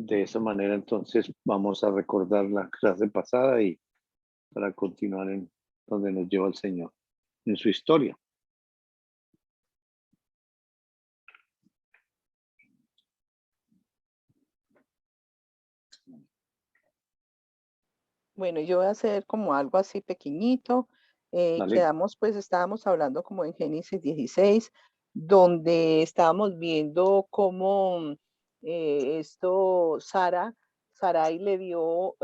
De esa manera, entonces, vamos a recordar la clase pasada y para continuar en donde nos lleva el Señor, en su historia. Bueno, yo voy a hacer como algo así pequeñito. Dale. Pues estábamos hablando como en Génesis 16, donde estábamos viendo cómo Sarai le dio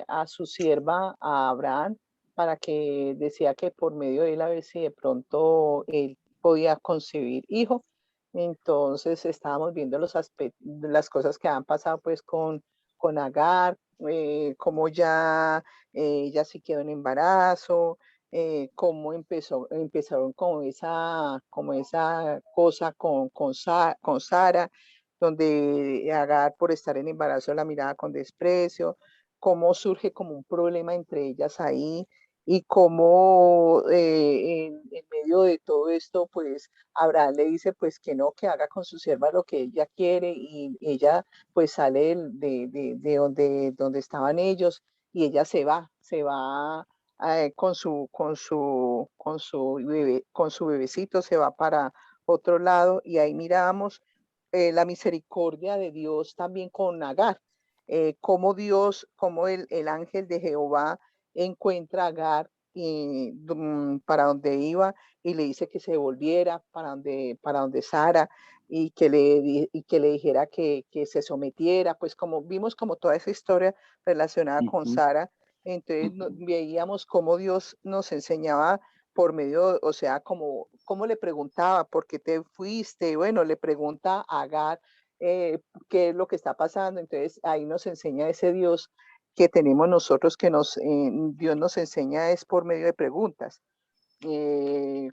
a su sierva, a Abraham, para que decía que por medio de él a ver si de pronto él podía concebir hijo. Entonces estábamos viendo los aspectos, las cosas que han pasado pues con Agar, cómo ya sí quedó en embarazo, cómo empezaron como esa cosa con Sara, donde Agar por estar en embarazo la miraba con desprecio, cómo surge como un problema entre ellas ahí y cómo en medio de todo esto, pues Abraham le dice pues que no, que haga con su sierva lo que ella quiere y ella pues sale de donde estaban ellos y ella se va con su bebecito, se va para otro lado y ahí miramos la misericordia de Dios también con Agar, cómo Dios, como el ángel de Jehová encuentra a Agar y, para donde iba y le dice que se volviera para donde Sara y que le dijera que se sometiera, pues como vimos como toda esa historia relacionada con Ujú, Sara, entonces ujú. veíamos cómo Dios nos enseñaba por medio, o sea, como le preguntaba, ¿por qué te fuiste? Bueno, le pregunta a Agar qué es lo que está pasando, entonces ahí nos enseña ese Dios que tenemos nosotros, Dios nos enseña es por medio de preguntas,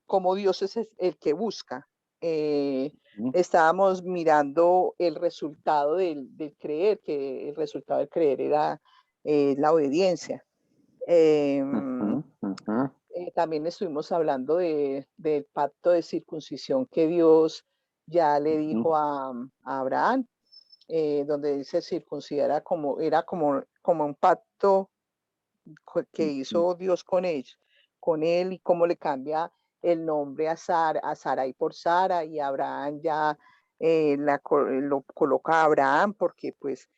cómo Dios es el que busca. Eh, Ujú, Estábamos mirando el resultado del creer, que el resultado del creer era la obediencia. ujú, ujú, También estuvimos hablando del pacto de circuncisión que Dios ya le ujú, dijo a Abraham, donde dice circuncidar como un pacto que ujú. hizo Dios con él y cómo le cambia el nombre a Sarai por Sara y Abraham ya lo coloca a Abraham porque pues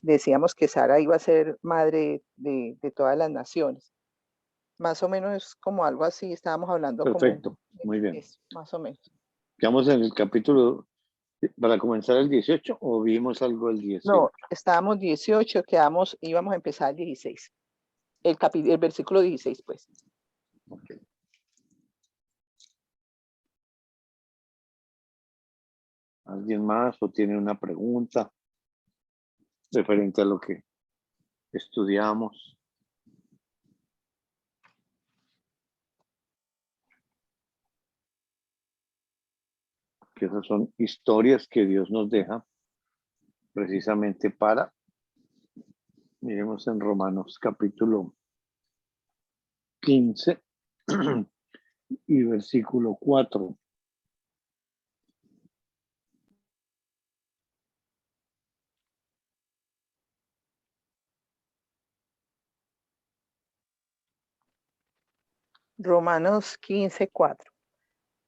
decíamos que Sara iba a ser madre de todas las naciones. Más o menos es como algo así, estábamos hablando como Perfecto, muy bien. eso, más o menos. ¿Quedamos en el capítulo para comenzar el 18 o vimos algo del 18? No, estábamos 18, íbamos a empezar el 16, el versículo 16, pues. Ok. ¿Alguien más o tiene una pregunta referente a lo que estudiamos? Que esas son historias que Dios nos deja precisamente para, miremos en Romanos capítulo 15 y versículo 4. Romanos 15:4.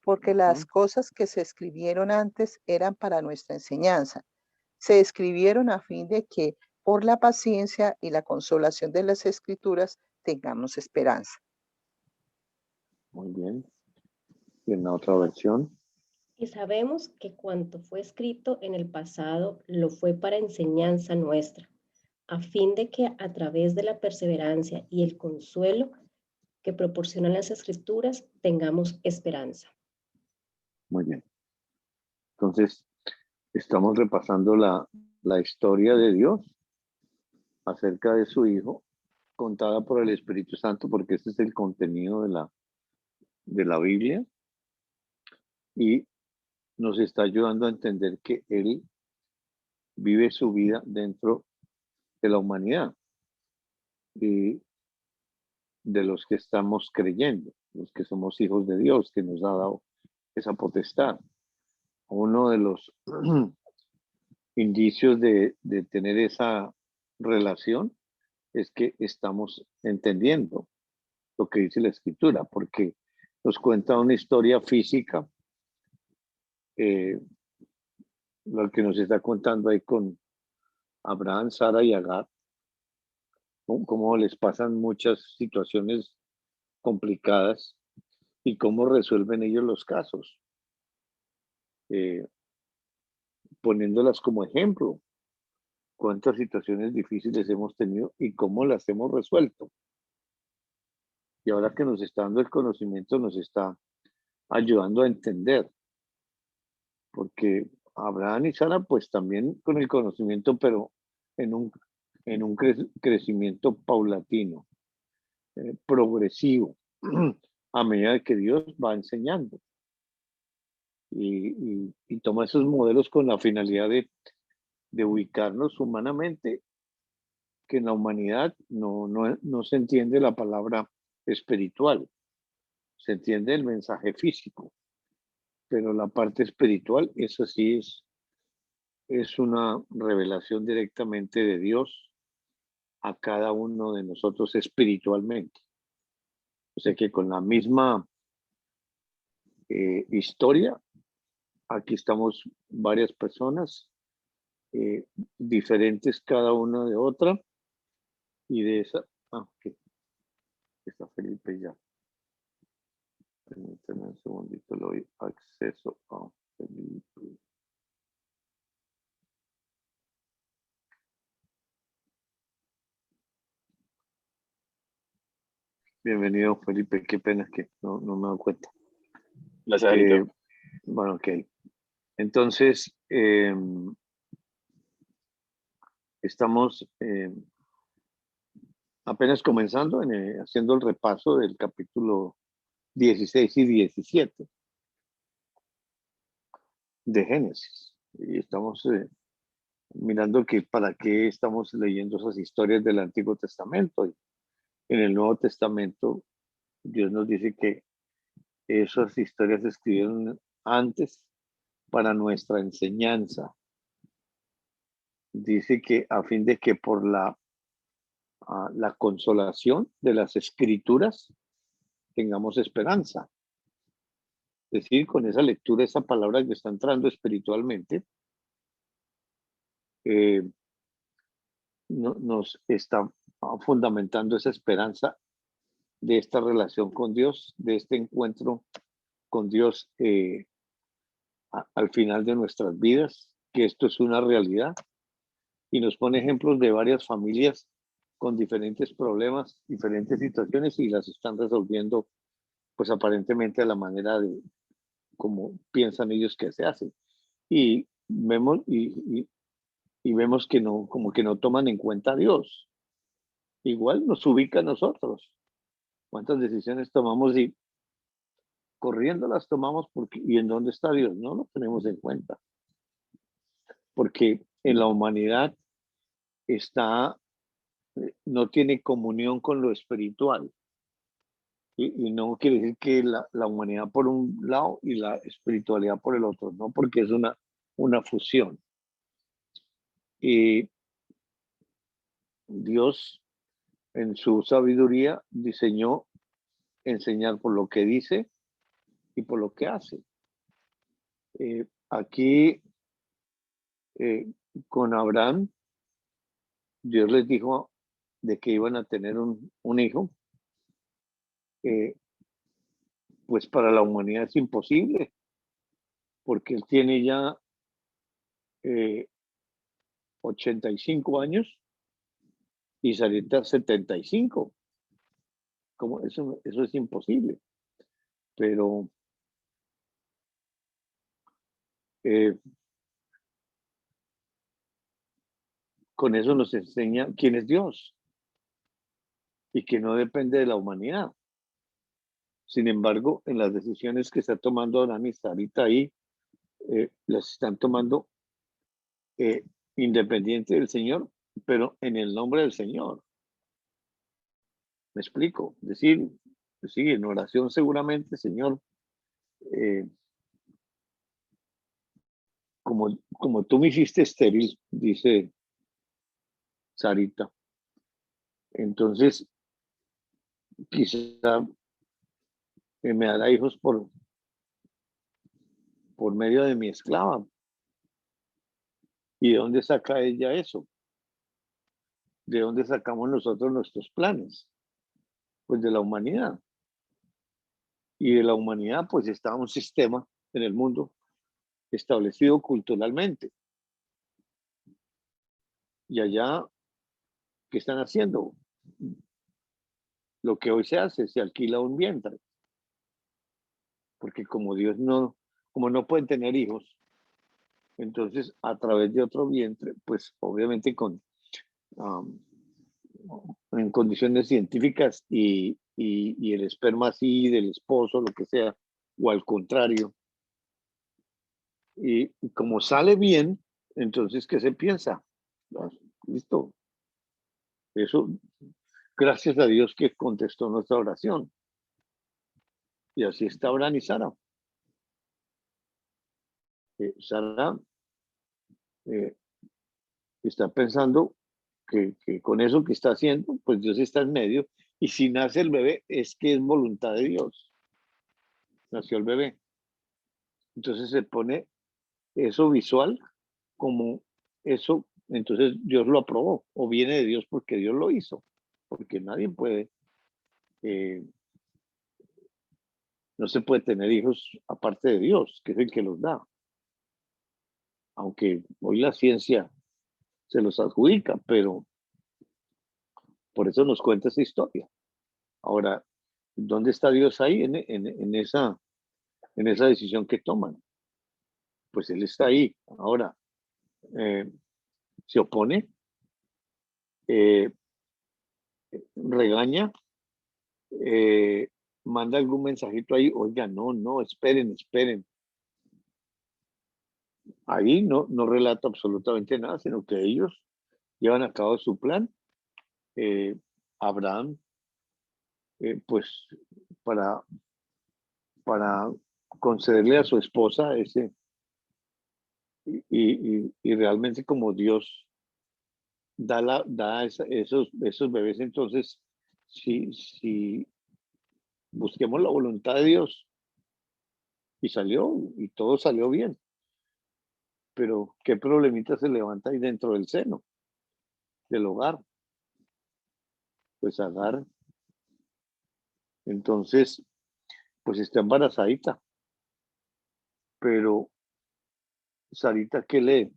Porque las Ujú. cosas que se escribieron antes eran para nuestra enseñanza. Se escribieron a fin de que por la paciencia y la consolación de las escrituras tengamos esperanza. Muy bien. Y en la otra versión. Y sabemos que cuanto fue escrito en el pasado lo fue para enseñanza nuestra, a fin de que a través de la perseverancia y el consuelo que proporcionan las escrituras tengamos esperanza. Muy bien. Entonces, estamos repasando la historia de Dios acerca de su Hijo, contada por el Espíritu Santo, porque ese es el contenido de la Biblia, y nos está ayudando a entender que Él vive su vida dentro de la humanidad y de los que estamos creyendo, los que somos hijos de Dios, que nos ha dado esa potestad. Uno de los indicios de tener esa relación es que estamos entendiendo lo que dice la escritura, porque nos cuenta una historia física, lo que nos está contando ahí con Abraham, Sara y Agar, cómo les pasan muchas situaciones complicadas y cómo resuelven ellos los casos, poniéndolas como ejemplo, cuántas situaciones difíciles hemos tenido y cómo las hemos resuelto. Y ahora que nos está dando el conocimiento, nos está ayudando a entender, porque Abraham y Sara, pues también con el conocimiento, pero en un crecimiento paulatino, progresivo, a medida que Dios va enseñando. Y toma esos modelos con la finalidad de ubicarnos humanamente, que en la humanidad no se entiende la palabra espiritual, se entiende el mensaje físico, pero la parte espiritual, eso sí es una revelación directamente de Dios a cada uno de nosotros espiritualmente. O sea que con la misma historia, aquí estamos varias personas, diferentes cada una de otra, y de esa, okay, está Felipe ya. Permítame un segundito, le doy acceso a Felipe. Bienvenido, Felipe. Qué pena que no me he dado cuenta. Gracias, Alito. Bueno, ok. Entonces, estamos apenas comenzando, haciendo el repaso del capítulo 16 y 17 de Génesis. Y estamos mirando que para qué estamos leyendo esas historias del Antiguo Testamento. Y en el Nuevo Testamento, Dios nos dice que esas historias se escribieron antes para nuestra enseñanza. Dice que a fin de que por la consolación de las escrituras tengamos esperanza. Es decir, con esa lectura, esa palabra que está entrando espiritualmente, nos está fundamentando esa esperanza de esta relación con Dios, de este encuentro con Dios al final de nuestras vidas, que esto es una realidad, y nos pone ejemplos de varias familias con diferentes problemas, diferentes situaciones, y las están resolviendo, pues aparentemente de la manera de como piensan ellos que se hace. Y vemos, y vemos que no, como que no toman en cuenta a Dios. Igual nos ubica a nosotros. ¿Cuántas decisiones tomamos y corriendo las tomamos porque, y en dónde está Dios? No lo tenemos en cuenta. Porque en la humanidad está, no tiene comunión con lo espiritual. Y no quiere decir que la humanidad por un lado y la espiritualidad por el otro, no, porque es una fusión. Y Dios, en su sabiduría, diseñó enseñar por lo que dice y por lo que hace. Aquí, con Abraham, Dios les dijo de que iban a tener un hijo. Pues para la humanidad es imposible, porque él tiene ya 85 años y Sarita 75. Como eso es imposible. Pero con eso nos enseña quién es Dios y que no depende de la humanidad. Sin embargo, en las decisiones que está tomando Abraham y Sarita ahí, las están tomando independiente del Señor, pero en el nombre del Señor. ¿Me explico? Es decir, sí, en oración seguramente, Señor, como tú me hiciste estéril, dice Sarita, entonces quizá me dará hijos por medio de mi esclava. ¿Y de dónde saca ella eso? ¿De dónde sacamos nosotros nuestros planes? Pues de la humanidad. Y de la humanidad pues está un sistema en el mundo establecido culturalmente. Y allá, ¿qué están haciendo? Lo que hoy se hace, se alquila un vientre. Porque como no pueden tener hijos, entonces a través de otro vientre, pues obviamente um, en condiciones científicas y el esperma así del esposo, lo que sea, o al contrario. Y como sale bien, entonces, ¿qué se piensa? Listo. Eso, gracias a Dios que contestó nuestra oración. Y así está Abraham y Sara. Sara está pensando que con eso que está haciendo, pues Dios está en medio. Y si nace el bebé, es que es voluntad de Dios. Nació el bebé. Entonces se pone eso visual como eso, entonces Dios lo aprobó, o viene de Dios porque Dios lo hizo, porque nadie puede, no se puede tener hijos aparte de Dios, que es el que los da. Aunque hoy la ciencia se los adjudica, pero por eso nos cuenta esa historia. Ahora, ¿dónde está Dios ahí en esa decisión que toman? Pues Él está ahí. Ahora, se opone, eh, regaña, manda algún mensajito ahí, oiga, no, esperen. Ahí no relata absolutamente nada, sino que ellos llevan a cabo su plan. Abraham, pues, para concederle a su esposa ese, y realmente como Dios da esos bebés, entonces, si busquemos la voluntad de Dios, y todo salió bien. Pero qué problemita se levanta ahí dentro del seno del hogar. Pues Agar, entonces, pues está embarazadita. Pero Sarita, ¿qué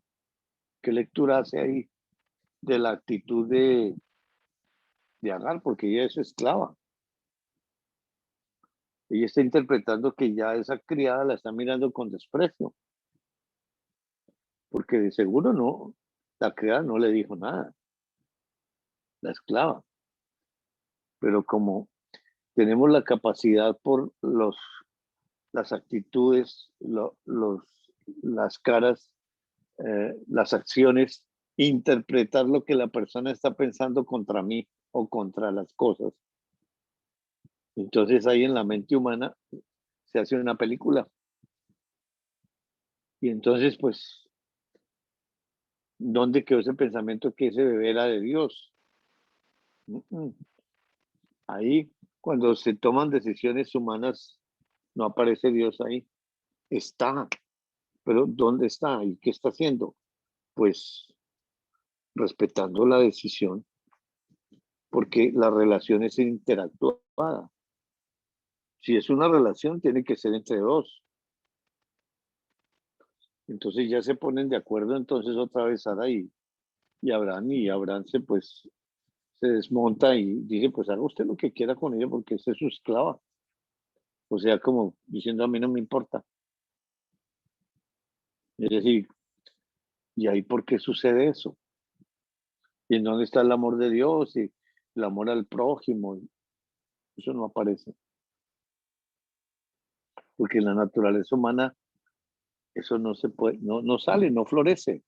lectura hace ahí de la actitud de Agar? Porque ella es su esclava. Ella está interpretando que ya esa criada la está mirando con desprecio. Porque de seguro no, la criada no le dijo nada, la esclava. Pero como tenemos la capacidad por las actitudes, las caras, las acciones, interpretar lo que la persona está pensando contra mí o contra las cosas. Entonces ahí en la mente humana se hace una película. Y entonces, pues, ¿dónde quedó ese pensamiento que ese bebé era de Dios? Ahí, cuando se toman decisiones humanas, no aparece Dios ahí. Está, pero ¿dónde está? ¿Y qué está haciendo? Pues respetando la decisión, porque la relación es interactuada. Si es una relación, tiene que ser entre dos. Entonces ya se ponen de acuerdo, entonces otra vez Sara y Abraham se desmonta y dice, pues haga usted lo que quiera con ella porque esa es su esclava. O sea, como diciendo, a mí no me importa. Es decir, ¿y ahí por qué sucede eso? ¿Y en dónde está el amor de Dios y el amor al prójimo? Eso no aparece. Porque en la naturaleza humana eso no se puede, no sale, no florece.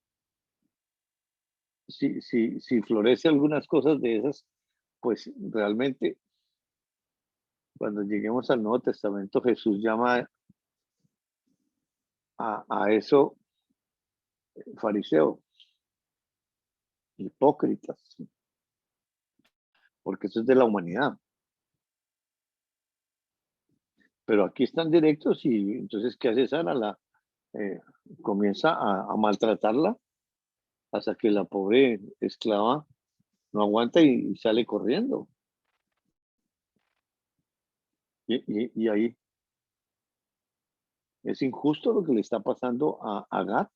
Si florece algunas cosas de esas, pues realmente cuando lleguemos al Nuevo Testamento, Jesús llama a eso fariseos, hipócritas, porque eso es de la humanidad. Pero aquí están directos y entonces, ¿qué hace Sara? Comienza a maltratarla hasta que la pobre esclava no aguanta y sale corriendo. Y ahí es injusto lo que le está pasando a Agar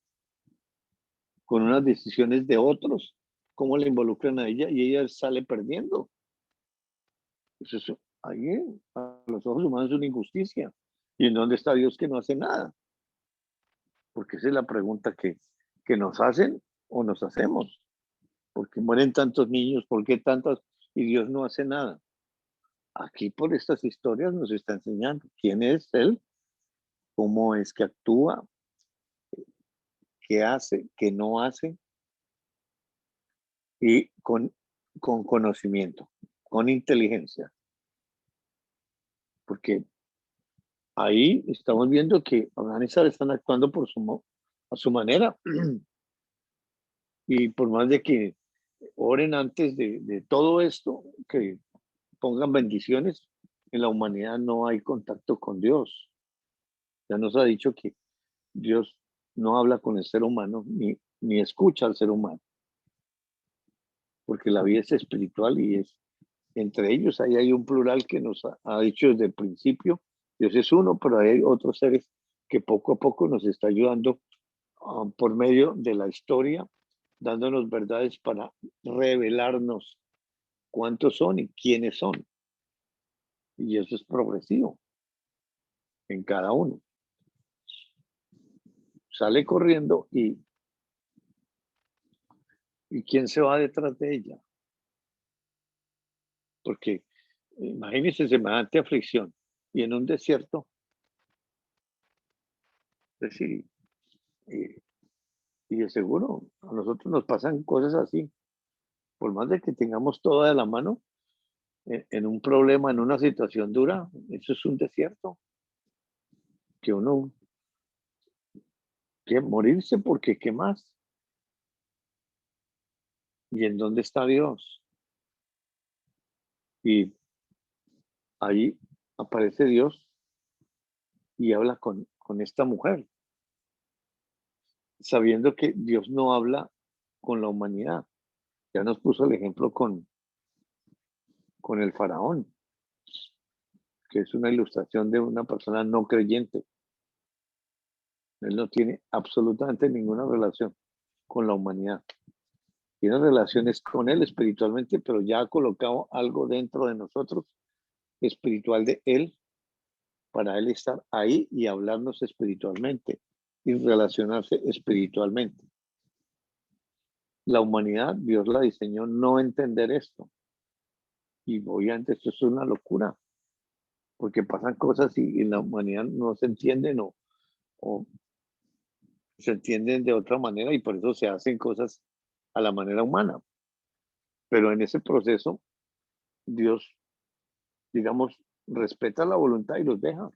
con unas decisiones de otros, cómo le involucran a ella y ella sale perdiendo. Eso es, ahí a los ojos humanos es una injusticia. ¿Y en dónde está Dios que no hace nada? Porque esa es la pregunta que nos hacen o nos hacemos. ¿Por qué mueren tantos niños? ¿Por qué tantas? Y Dios no hace nada. Aquí por estas historias nos está enseñando quién es Él, cómo es que actúa, qué hace, qué no hace, y con conocimiento, con inteligencia. Porque ahí estamos viendo que Abraham y Sara están actuando a su manera. Y por más de que oren antes de todo esto, que pongan bendiciones, en la humanidad no hay contacto con Dios. Ya nos ha dicho que Dios no habla con el ser humano ni escucha al ser humano, porque la vida es espiritual y es entre ellos. Ahí hay un plural que nos ha dicho desde el principio. Dios es uno, pero hay otros seres que poco a poco nos está ayudando por medio de la historia, dándonos verdades para revelarnos cuántos son y quiénes son. Y eso es progresivo en cada uno. Sale corriendo y ¿quién se va detrás de ella? Porque imagínense semejante aflicción y en un desierto. Es decir, y de seguro a nosotros nos pasan cosas así. Por más de que tengamos todo de la mano, en un problema, en una situación dura, eso es un desierto. Que uno quiere morirse porque ¿qué más? ¿Y en dónde está Dios? Y ahí aparece Dios y habla con esta mujer, sabiendo que Dios no habla con la humanidad. Ya nos puso el ejemplo con el faraón, que es una ilustración de una persona no creyente. Él no tiene absolutamente ninguna relación con la humanidad. Tiene relaciones con él espiritualmente, pero ya ha colocado algo dentro de nosotros espiritual de él para él estar ahí y hablarnos espiritualmente y relacionarse espiritualmente. La humanidad, Dios la diseñó no entender esto. Y obviamente esto es una locura, porque pasan cosas y en la humanidad no se entienden o se entienden de otra manera y por eso se hacen cosas a la manera humana. Pero en ese proceso, Dios, digamos, respeta la voluntad y los deja,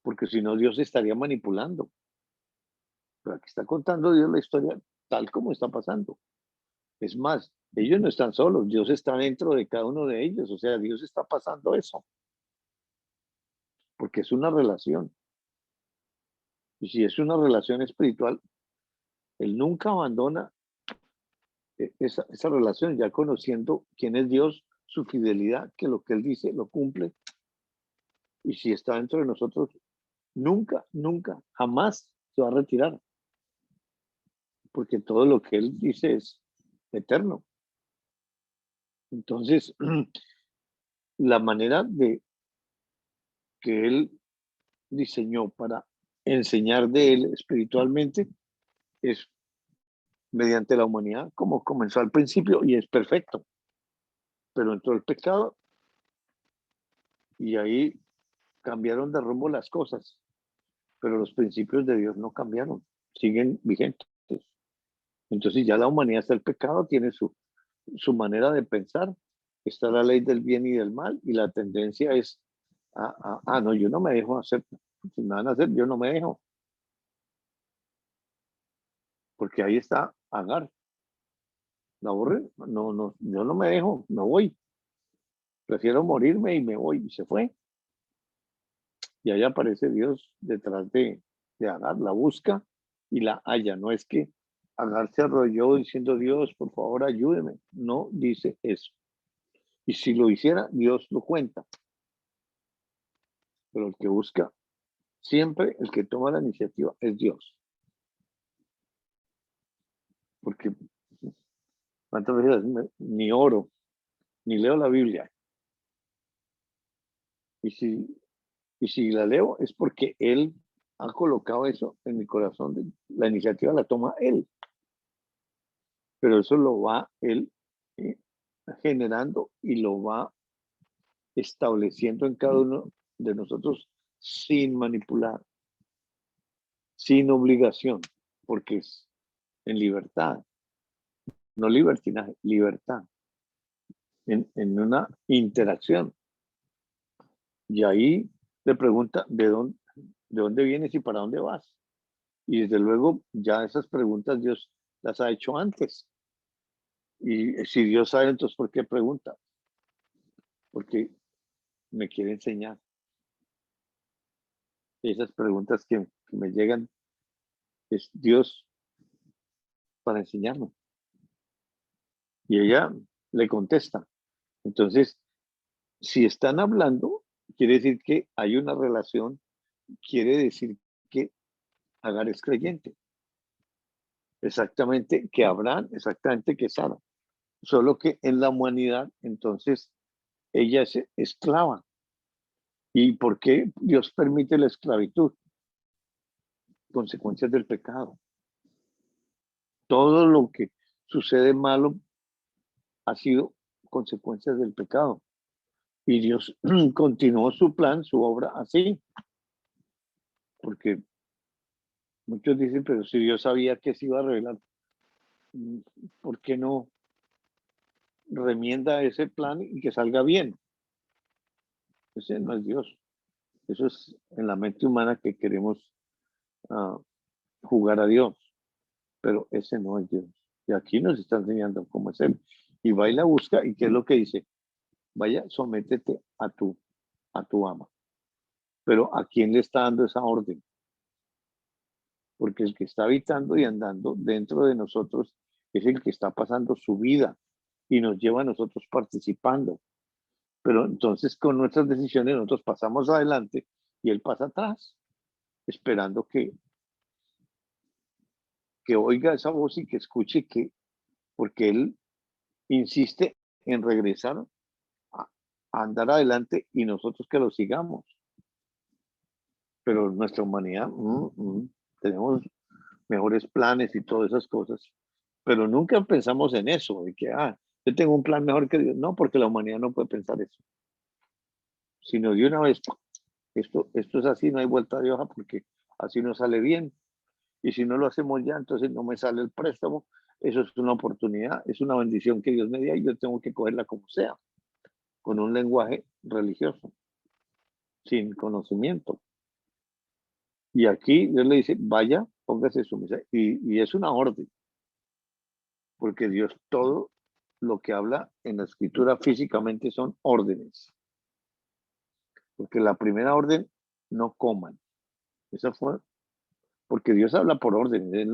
porque si no, Dios estaría manipulando. Pero aquí está contando Dios la historia tal como está pasando. Es más, ellos no están solos, Dios está dentro de cada uno de ellos, o sea, Dios está pasando eso, porque es una relación. Y si es una relación espiritual, Él nunca abandona esa relación, ya conociendo quién es Dios, su fidelidad, que lo que Él dice lo cumple. Y si está dentro de nosotros, nunca, nunca, jamás se va a retirar, porque todo lo que Él dice es eterno. Entonces, la manera de que Él diseñó para enseñar de Él espiritualmente es mediante la humanidad, como comenzó al principio, y es perfecto. Pero entró el pecado y ahí cambiaron de rumbo las cosas, pero los principios de Dios no cambiaron, siguen vigentes. Entonces ya la humanidad está el pecado, tiene su manera de pensar, está la ley del bien y del mal, y la tendencia es, no, yo no me dejo hacer, si me van a hacer, yo no me dejo. porque ahí está Agar. La borré, no, yo no me dejo, me voy. Prefiero morirme y me voy. Y se fue. Y ahí aparece Dios detrás de Agar, la busca y la halla. No es que Agar se arrolló diciendo, Dios, por favor, ayúdeme. No dice eso. Y si lo hiciera, Dios lo cuenta. Pero el que busca, siempre el que toma la iniciativa es Dios. Porque cuántas veces ni oro, ni leo la Biblia. Y si la leo es porque Él ha colocado eso en mi corazón. La iniciativa la toma Él. Pero eso lo va Él eh, generando y lo va estableciendo en cada uno de nosotros sin manipular, sin obligación, porque es en libertad, no libertinaje, libertad, en una interacción. Y ahí le pregunta, ¿de dónde vienes y para dónde vas? Y desde luego ya esas preguntas Dios las ha hecho antes. Y si Dios sabe, entonces ¿por qué pregunta? Porque me quiere enseñar. Esas preguntas que me llegan es Dios para enseñarme. Y ella le contesta. Entonces, si están hablando, quiere decir que hay una relación, quiere decir que Agar es creyente. Exactamente que Abraham, exactamente que Sara. Solo que en la humanidad, entonces, ella es esclava. ¿Y por qué Dios permite la esclavitud? Consecuencias del pecado. Todo lo que sucede malo ha sido consecuencias del pecado. Y Dios continuó su plan, su obra así. Porque muchos dicen, pero si Dios sabía que se iba a revelar, ¿por qué no remienda ese plan y que salga bien? Ese no es Dios. Eso es en la mente humana que queremos jugar a Dios. Pero ese no es Dios. Y aquí nos está enseñando cómo es Él. Y va y la busca, ¿y qué es lo que dice? Vaya, sométete a tu ama. Pero ¿a quién le está dando esa orden? Porque el que está habitando y andando dentro de nosotros es el que está pasando su vida y nos lleva a nosotros participando. Pero entonces con nuestras decisiones nosotros pasamos adelante y él pasa atrás, esperando que oiga esa voz y que escuche porque él insiste en regresar a andar adelante y nosotros que lo sigamos. Pero nuestra humanidad, tenemos mejores planes y todas esas cosas, pero nunca pensamos en eso, de que, yo tengo un plan mejor que Dios. No, porque la humanidad no puede pensar eso, sino de una vez, esto es así, no hay vuelta de hoja porque así no sale bien. Y si no lo hacemos ya, entonces no me sale el préstamo. Eso es una oportunidad, es una bendición que Dios me dio y yo tengo que cogerla como sea, con un lenguaje religioso, sin conocimiento. Y aquí Dios le dice, vaya, póngase sumisa. Y es una orden, porque Dios todo lo que habla en la escritura físicamente son órdenes. Porque la primera orden, no coman. Esa fue, porque Dios habla por órdenes. Él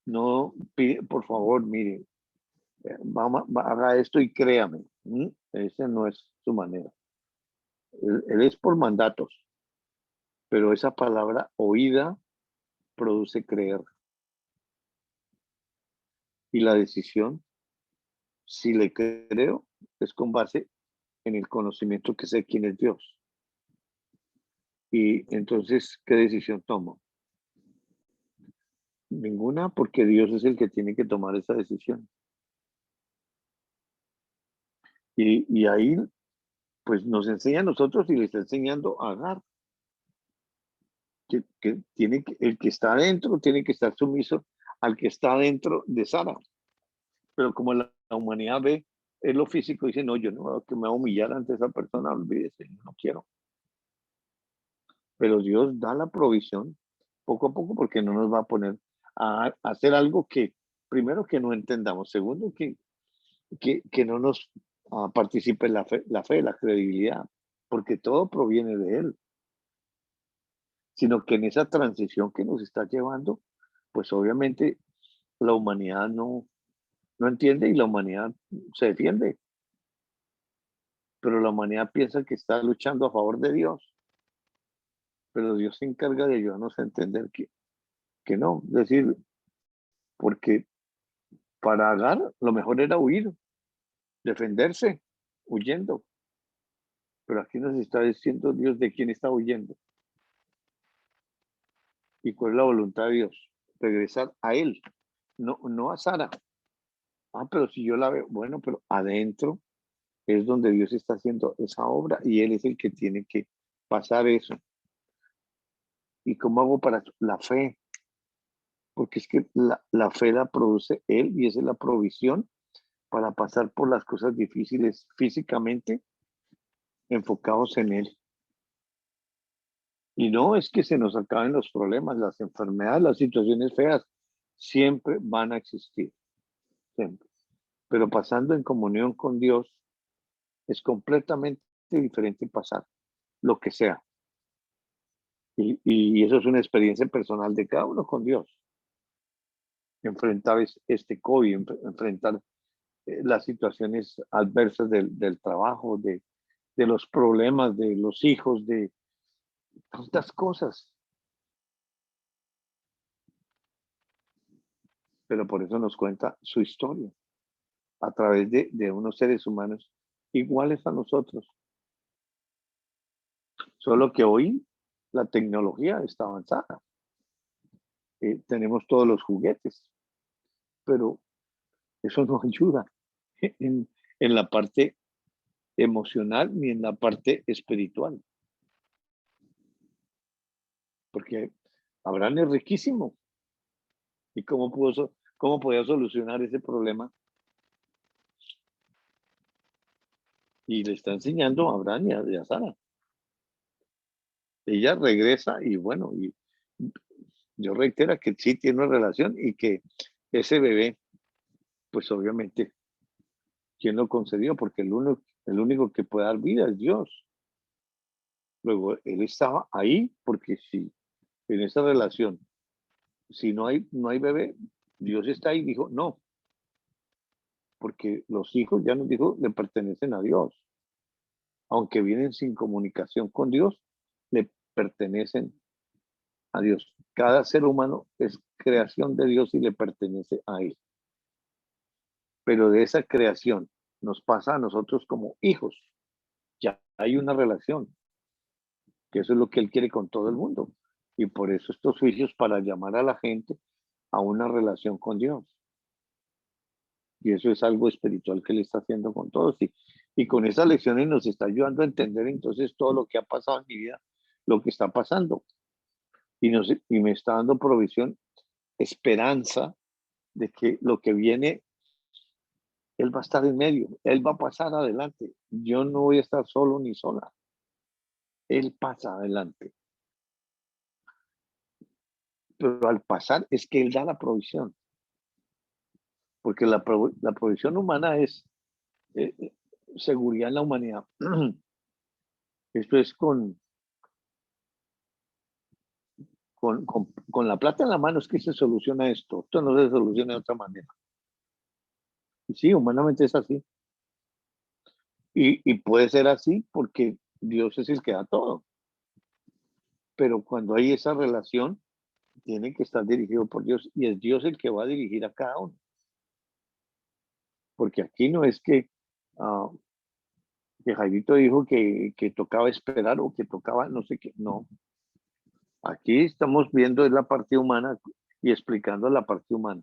no pide, por favor, mire, haga esto y créame. Esa no es su manera. Él es por mandatos, pero esa palabra oída produce creer. Y la decisión, si le creo, es con base en el conocimiento que sé quién es Dios. Y entonces, ¿qué decisión tomo? Ninguna, porque Dios es el que tiene que tomar esa decisión. Y ahí, pues nos enseña a nosotros y le está enseñando a Agar, que el que está adentro tiene que estar sumiso al que está dentro de Sara. Pero como la humanidad ve en lo físico, dice, no, yo no que me voy a humillar ante esa persona, olvídese, no quiero. Pero Dios da la provisión poco a poco porque no nos va a poner a hacer algo que, primero, que no entendamos, segundo, que no nos participe la fe, la credibilidad, porque todo proviene de Él, sino que en esa transición que nos está llevando, pues obviamente la humanidad no entiende y la humanidad se defiende, pero la humanidad piensa que está luchando a favor de Dios, pero Dios se encarga de ayudarnos a entender que no, es decir, porque para Agar lo mejor era huir, defenderse, huyendo, pero aquí nos está diciendo Dios de quién está huyendo y cuál es la voluntad de Dios, regresar a Él, no a Sara. Pero si yo la veo, bueno, pero adentro es donde Dios está haciendo esa obra y Él es el que tiene que pasar eso. ¿Y cómo hago para la fe? Porque es que la fe la produce Él y esa es la provisión para pasar por las cosas difíciles físicamente enfocados en Él. Y no es que se nos acaben los problemas, las enfermedades, las situaciones feas, siempre van a existir, siempre. Pero pasando en comunión con Dios es completamente diferente pasar lo que sea. Y eso es una experiencia personal de cada uno con Dios. Enfrentar este COVID, enfrentar las situaciones adversas del trabajo, de los problemas, de los hijos, de tantas cosas. Pero por eso nos cuenta su historia a través de unos seres humanos iguales a nosotros. Solo que hoy la tecnología está avanzada. Tenemos todos los juguetes, pero eso no ayuda en la parte emocional ni en la parte espiritual. Porque Abraham es riquísimo. ¿Y cómo podía solucionar ese problema? Y le está enseñando a Abraham y a Sara. Ella regresa y bueno, y yo reitero que sí tiene una relación y que ese bebé, pues obviamente, ¿quién lo concedió? Porque el único que puede dar vida es Dios. Luego, él estaba ahí porque si en esa relación, si no hay bebé, Dios está ahí y dijo, no, porque los hijos, ya nos dijo, le pertenecen a Dios. Aunque vienen sin comunicación con Dios, le pertenecen a Dios. Cada ser humano es creación de Dios y le pertenece a Él. Pero de esa creación nos pasa a nosotros como hijos. Ya hay una relación, que eso es lo que Él quiere con todo el mundo. Y por eso estos juicios para llamar a la gente a una relación con Dios. Y eso es algo espiritual que Él está haciendo con todos. Y con esas lecciones nos está ayudando a entender entonces todo lo que ha pasado en mi vida, lo que está pasando. Y me está dando provisión, esperanza de que lo que viene, Él va a estar en medio, Él va a pasar adelante. Yo no voy a estar solo ni sola. Él pasa adelante. Pero al pasar es que Él da la provisión. Porque la provisión humana es seguridad en la humanidad. Esto es con la plata en la mano es que se soluciona esto. Esto no se soluciona de otra manera. Y sí, humanamente es así. Y puede ser así porque Dios es el que da todo. Pero cuando hay esa relación, tiene que estar dirigido por Dios y es Dios el que va a dirigir a cada uno. Porque aquí no es que Jairito dijo que tocaba esperar o que tocaba no sé qué. No. Aquí estamos viendo es la parte humana y explicando la parte humana.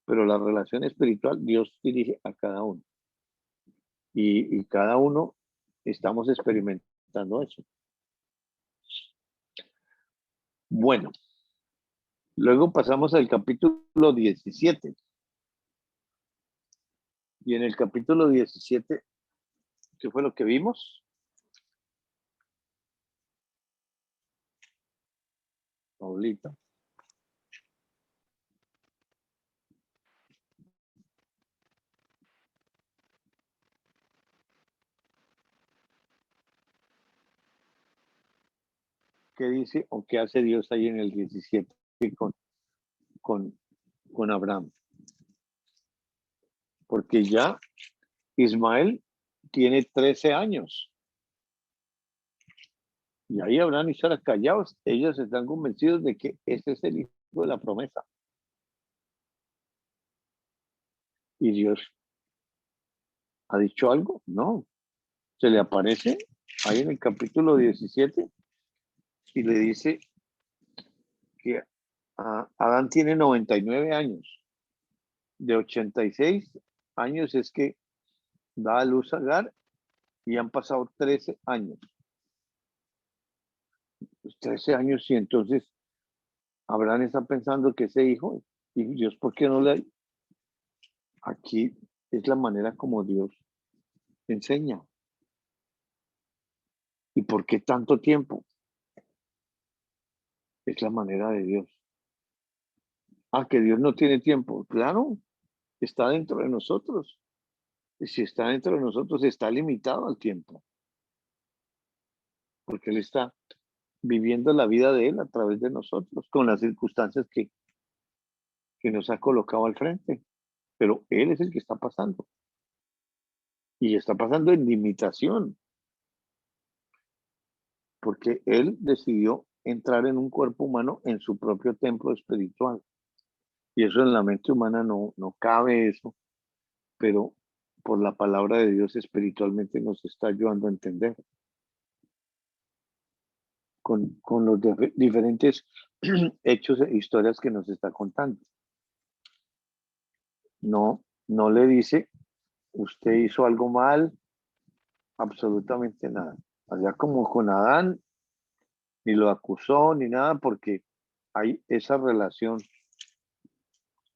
Pero la relación espiritual, Dios dirige a cada uno. Y cada uno estamos experimentando eso. Bueno, luego pasamos al capítulo 17. Y en el capítulo 17, ¿qué fue lo que vimos? Paulita. ¿qué dice o qué hace Dios ahí en el 17 con, con, con Abraham? Porque ya Ismael tiene 13 años. Y ahí Abraham y Sara callados, ellos están convencidos de que ese es el hijo de la promesa. ¿Y Dios ha dicho algo? No. Se le aparece ahí en el capítulo 17 y le dice que Adán tiene 99 años. De 86 años es que da a luz a Agar y han pasado 13 años. Pues 13 años y entonces Abraham está pensando que ese hijo, y Dios, ¿por qué no le...? Aquí es la manera como Dios enseña. ¿Y por qué tanto tiempo? Es la manera de Dios. Que Dios no tiene tiempo. Claro, está dentro de nosotros. Y si está dentro de nosotros, está limitado al tiempo. Porque Él está viviendo la vida de Él a través de nosotros, con las circunstancias que nos ha colocado al frente. Pero Él es el que está pasando. Y está pasando en limitación. Porque Él decidió entrar en un cuerpo humano en su propio templo espiritual. Y eso en la mente humana no cabe eso. Pero por la palabra de Dios espiritualmente nos está ayudando a entender. Con los diferentes hechos e historias que nos está contando. No le dice, usted hizo algo mal, absolutamente nada. Allá como con Adán, ni lo acusó, ni nada, porque hay esa relación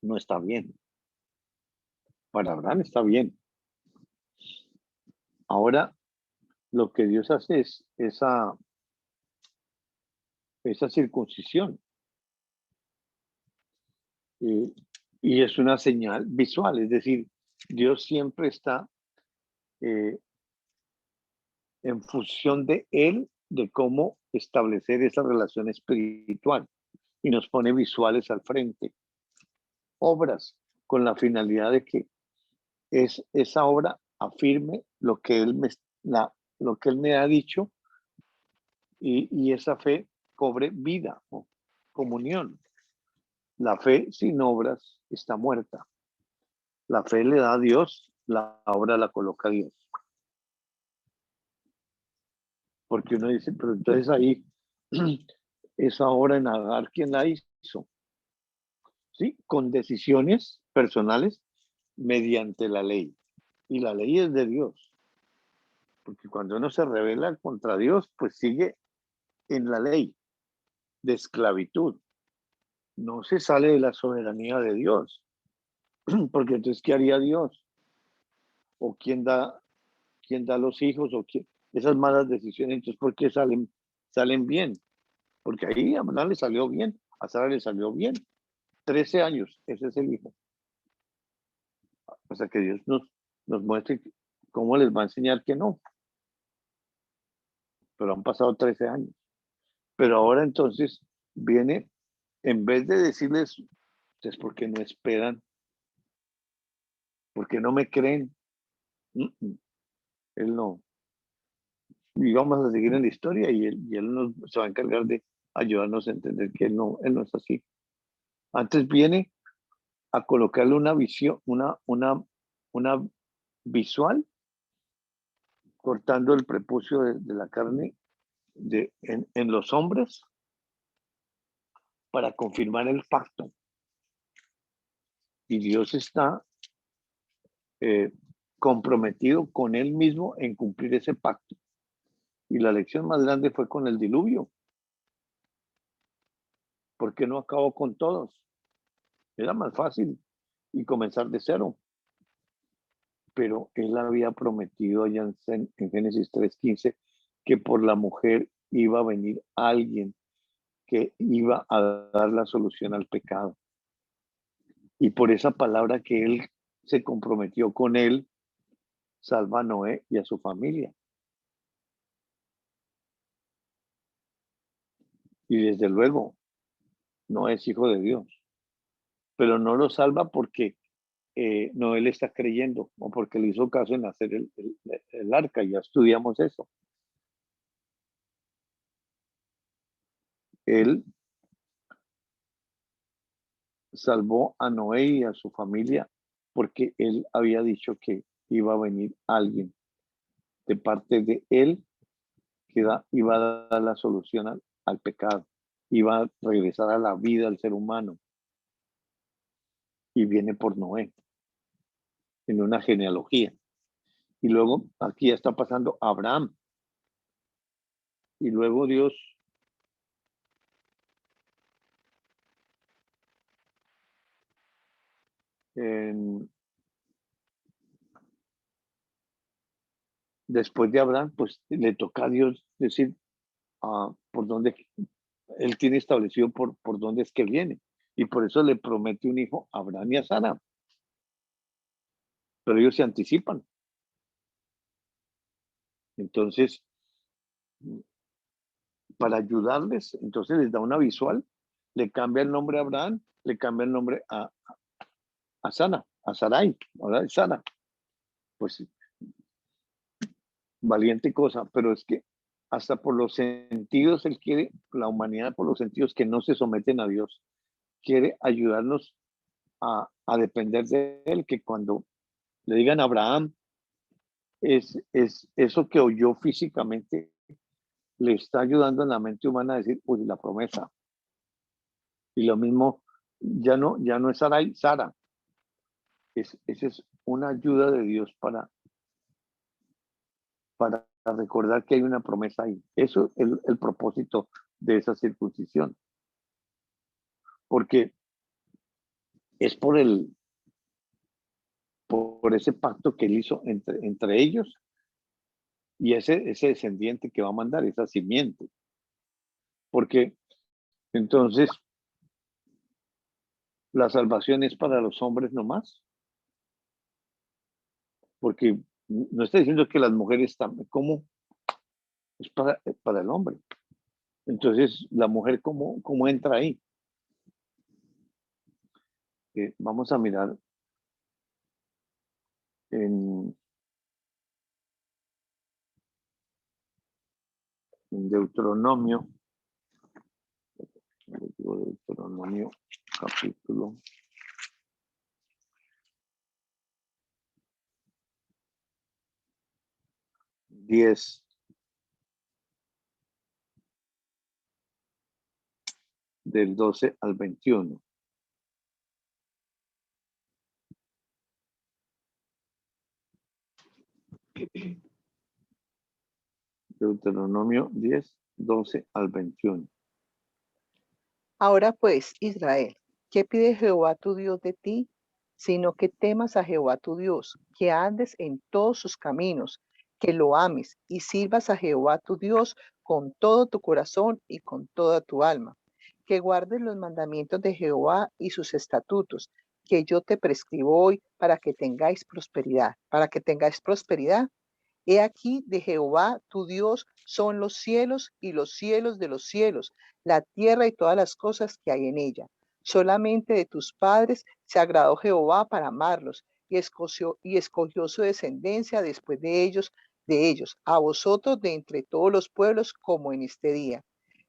no está bien. Para Abraham está bien. Ahora, lo que Dios hace es esa circuncisión. Y es una señal visual, es decir, Dios siempre está en función de Él, de cómo establecer esa relación espiritual. Y nos pone visuales al frente, obras, con la finalidad de que esa obra afirme lo que Él me ha dicho y esa fe cobre vida o comunión. La fe sin obras está muerta. La fe le da a Dios, la obra la coloca a Dios. Porque uno dice, pero entonces ahí, esa obra en Agar, ¿quién la hizo? ¿Sí? Con decisiones personales mediante la ley. Y la ley es de Dios. Porque cuando uno se rebela contra Dios, pues sigue en la ley de esclavitud. No se sale de la soberanía de Dios. Porque entonces, ¿qué haría Dios? ¿O quién da los hijos? ¿O quién? Esas malas decisiones, entonces, ¿por qué salen bien? Porque ahí a Abraham le salió bien, a Sara le salió bien. 13 años, ese es el hijo. O sea, que Dios nos muestre cómo les va a enseñar que no. Pero han pasado 13 años. Pero ahora entonces viene, en vez de decirles, ustedes, ¿por qué no esperan? ¿Por qué no me creen? Él no. Y vamos a seguir en la historia y él se va a encargar de ayudarnos a entender que él no es así. Antes viene a colocarle una visión, una visual, cortando el prepucio de la carne en los hombres para confirmar el pacto. Y Dios está comprometido con Él mismo en cumplir ese pacto. Y la lección más grande fue con el diluvio. ¿Por qué no acabó con todos? Era más fácil y comenzar de cero. Pero Él había prometido allá en Génesis 3:15 que por la mujer iba a venir alguien que iba a dar la solución al pecado. Y por esa palabra que Él se comprometió con Él, salva a Noé y a su familia. Y desde luego, no es hijo de Dios. Pero no lo salva porque Noé le está creyendo o porque le hizo caso en hacer el arca. Ya estudiamos eso. Él salvó a Noé y a su familia porque él había dicho que iba a venir alguien de parte de él que iba a dar la solución al pecado, iba a regresar a la vida al ser humano y viene por Noé en una genealogía. Y luego aquí ya está pasando Abraham. Y luego Dios después de Abraham, pues le toca a Dios decir por dónde él tiene establecido por dónde es que viene. Y por eso le promete un hijo a Abraham y a Sara. Pero ellos se anticipan. Entonces, para ayudarles, entonces les da una visual, le cambia el nombre a Abraham, le cambia el nombre a Sara, a Sarai, ahora es Sara. Pues valiente cosa, pero es que hasta por los sentidos, él quiere, la humanidad por los sentidos que no se someten a Dios, quiere ayudarnos a depender de él, que cuando le digan a Abraham, es eso que oyó físicamente, le está ayudando en la mente humana a decir, uy, la promesa. Y lo mismo, ya no es Sarai, Sara. Esa es una ayuda de Dios para recordar que hay una promesa ahí. Eso es el propósito de esa circuncisión. Porque es por ese pacto que él hizo entre ellos y ese descendiente que va a mandar, esa simiente. Porque entonces la salvación es para los hombres nomás. Porque no está diciendo que las mujeres también, ¿cómo? Es para el hombre. Entonces, la mujer, ¿cómo entra ahí? Vamos a mirar en Deuteronomio, Deuteronomio capítulo 10, del 12 al 21. Deuteronomio 10, 12 al 21. Ahora pues, Israel, ¿qué pide Jehová tu Dios de ti? Sino que temas a Jehová tu Dios, que andes en todos sus caminos, que lo ames y sirvas a Jehová tu Dios con todo tu corazón y con toda tu alma, que guardes los mandamientos de Jehová y sus estatutos, que yo te prescribo hoy para que tengáis prosperidad, He aquí de Jehová tu Dios son los cielos y los cielos de los cielos, la tierra y todas las cosas que hay en ella. Solamente de tus padres se agradó Jehová para amarlos y escogió su descendencia después de ellos, a vosotros de entre todos los pueblos como en este día.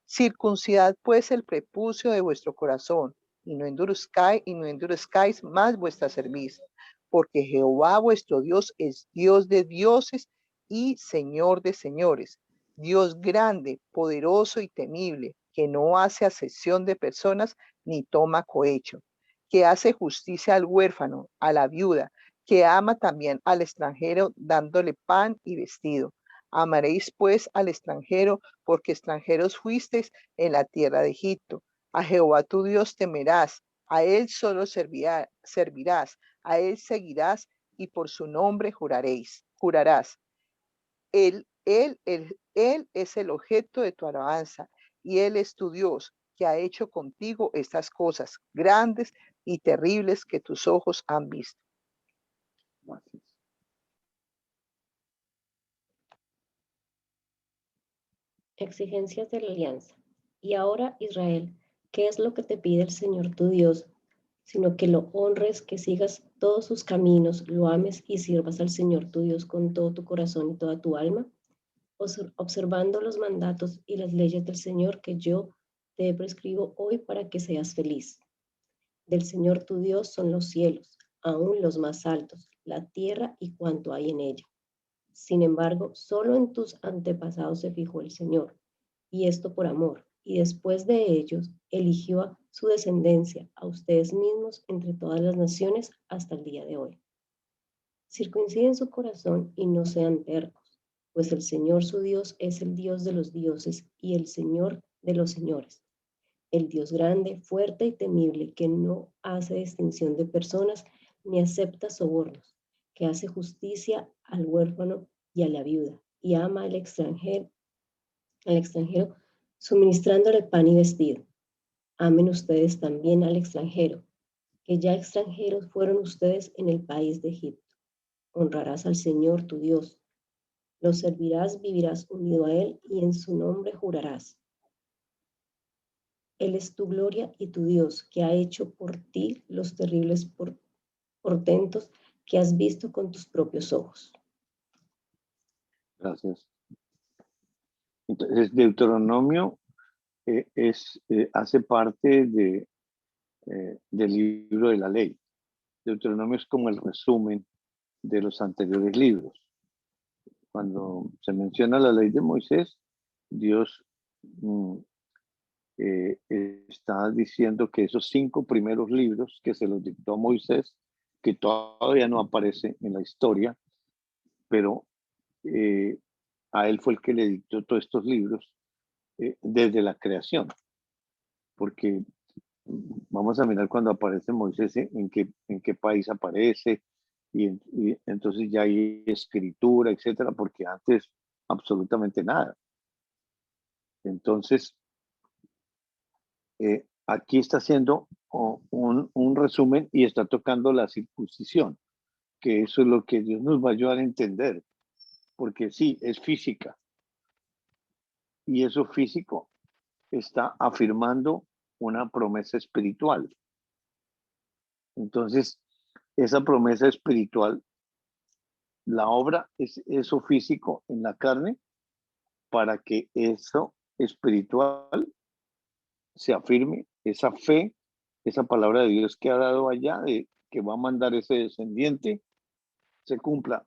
Circuncidad pues el prepucio de vuestro corazón y no endurezcáis más vuestra cerviz, porque Jehová vuestro Dios es Dios de dioses y Señor de señores, Dios grande, poderoso y temible, que no hace acepción de personas ni toma cohecho, que hace justicia al huérfano, a la viuda, que ama también al extranjero dándole pan y vestido. Amaréis pues al extranjero, porque extranjeros fuisteis en la tierra de Egipto. A Jehová tu Dios temerás, a él solo servirás, a él seguirás y por su nombre jurarás. Él es el objeto de tu alabanza y Él es tu Dios, que ha hecho contigo estas cosas grandes y terribles que tus ojos han visto. Gracias. Exigencias de la alianza. Y ahora, Israel, ¿qué es lo que te pide el Señor tu Dios? Sino que lo honres, que sigas todos sus caminos, lo ames y sirvas al Señor tu Dios con todo tu corazón y toda tu alma, observando los mandatos y las leyes del Señor que yo te prescribo hoy para que seas feliz. Del Señor tu Dios son los cielos, aún los más altos, la tierra y cuanto hay en ella. Sin embargo, solo en tus antepasados se fijó el Señor, y esto por amor, y después de ellos eligió a su descendencia, a ustedes mismos entre todas las naciones hasta el día de hoy. Circunciden su corazón y no sean tercos, pues el Señor su Dios es el Dios de los dioses y el Señor de los señores, el Dios grande, fuerte y temible, que no hace distinción de personas ni acepta sobornos, que hace justicia al huérfano y a la viuda, y ama al extranjero, suministrándole pan y vestido. Amen ustedes también al extranjero, que ya extranjeros fueron ustedes en el país de Egipto. Honrarás al Señor tu Dios, lo servirás, vivirás unido a Él y en su nombre jurarás. Él es tu gloria y tu Dios, que ha hecho por ti los terribles portentos que has visto con tus propios ojos. Gracias. Entonces, Deuteronomio hace parte del libro de la ley. Deuteronomio es como el resumen de los anteriores libros. Cuando se menciona la ley de Moisés, Dios está diciendo que esos 5 primeros libros que se los dictó a Moisés, que todavía no aparece en la historia, pero a él fue el que le dictó todos estos libros desde la creación. Porque vamos a mirar cuando aparece Moisés en qué país aparece, y entonces ya hay escritura, etcétera, porque antes absolutamente nada. Entonces, aquí está haciendo un resumen y está tocando la circuncisión, que eso es lo que Dios nos va a ayudar a entender, porque sí, es física, y eso físico está afirmando una promesa espiritual. Entonces, esa promesa espiritual, la obra es eso físico en la carne para que eso espiritual se afirme, esa fe, esa palabra de Dios que ha dado allá, de que va a mandar ese descendiente, se cumpla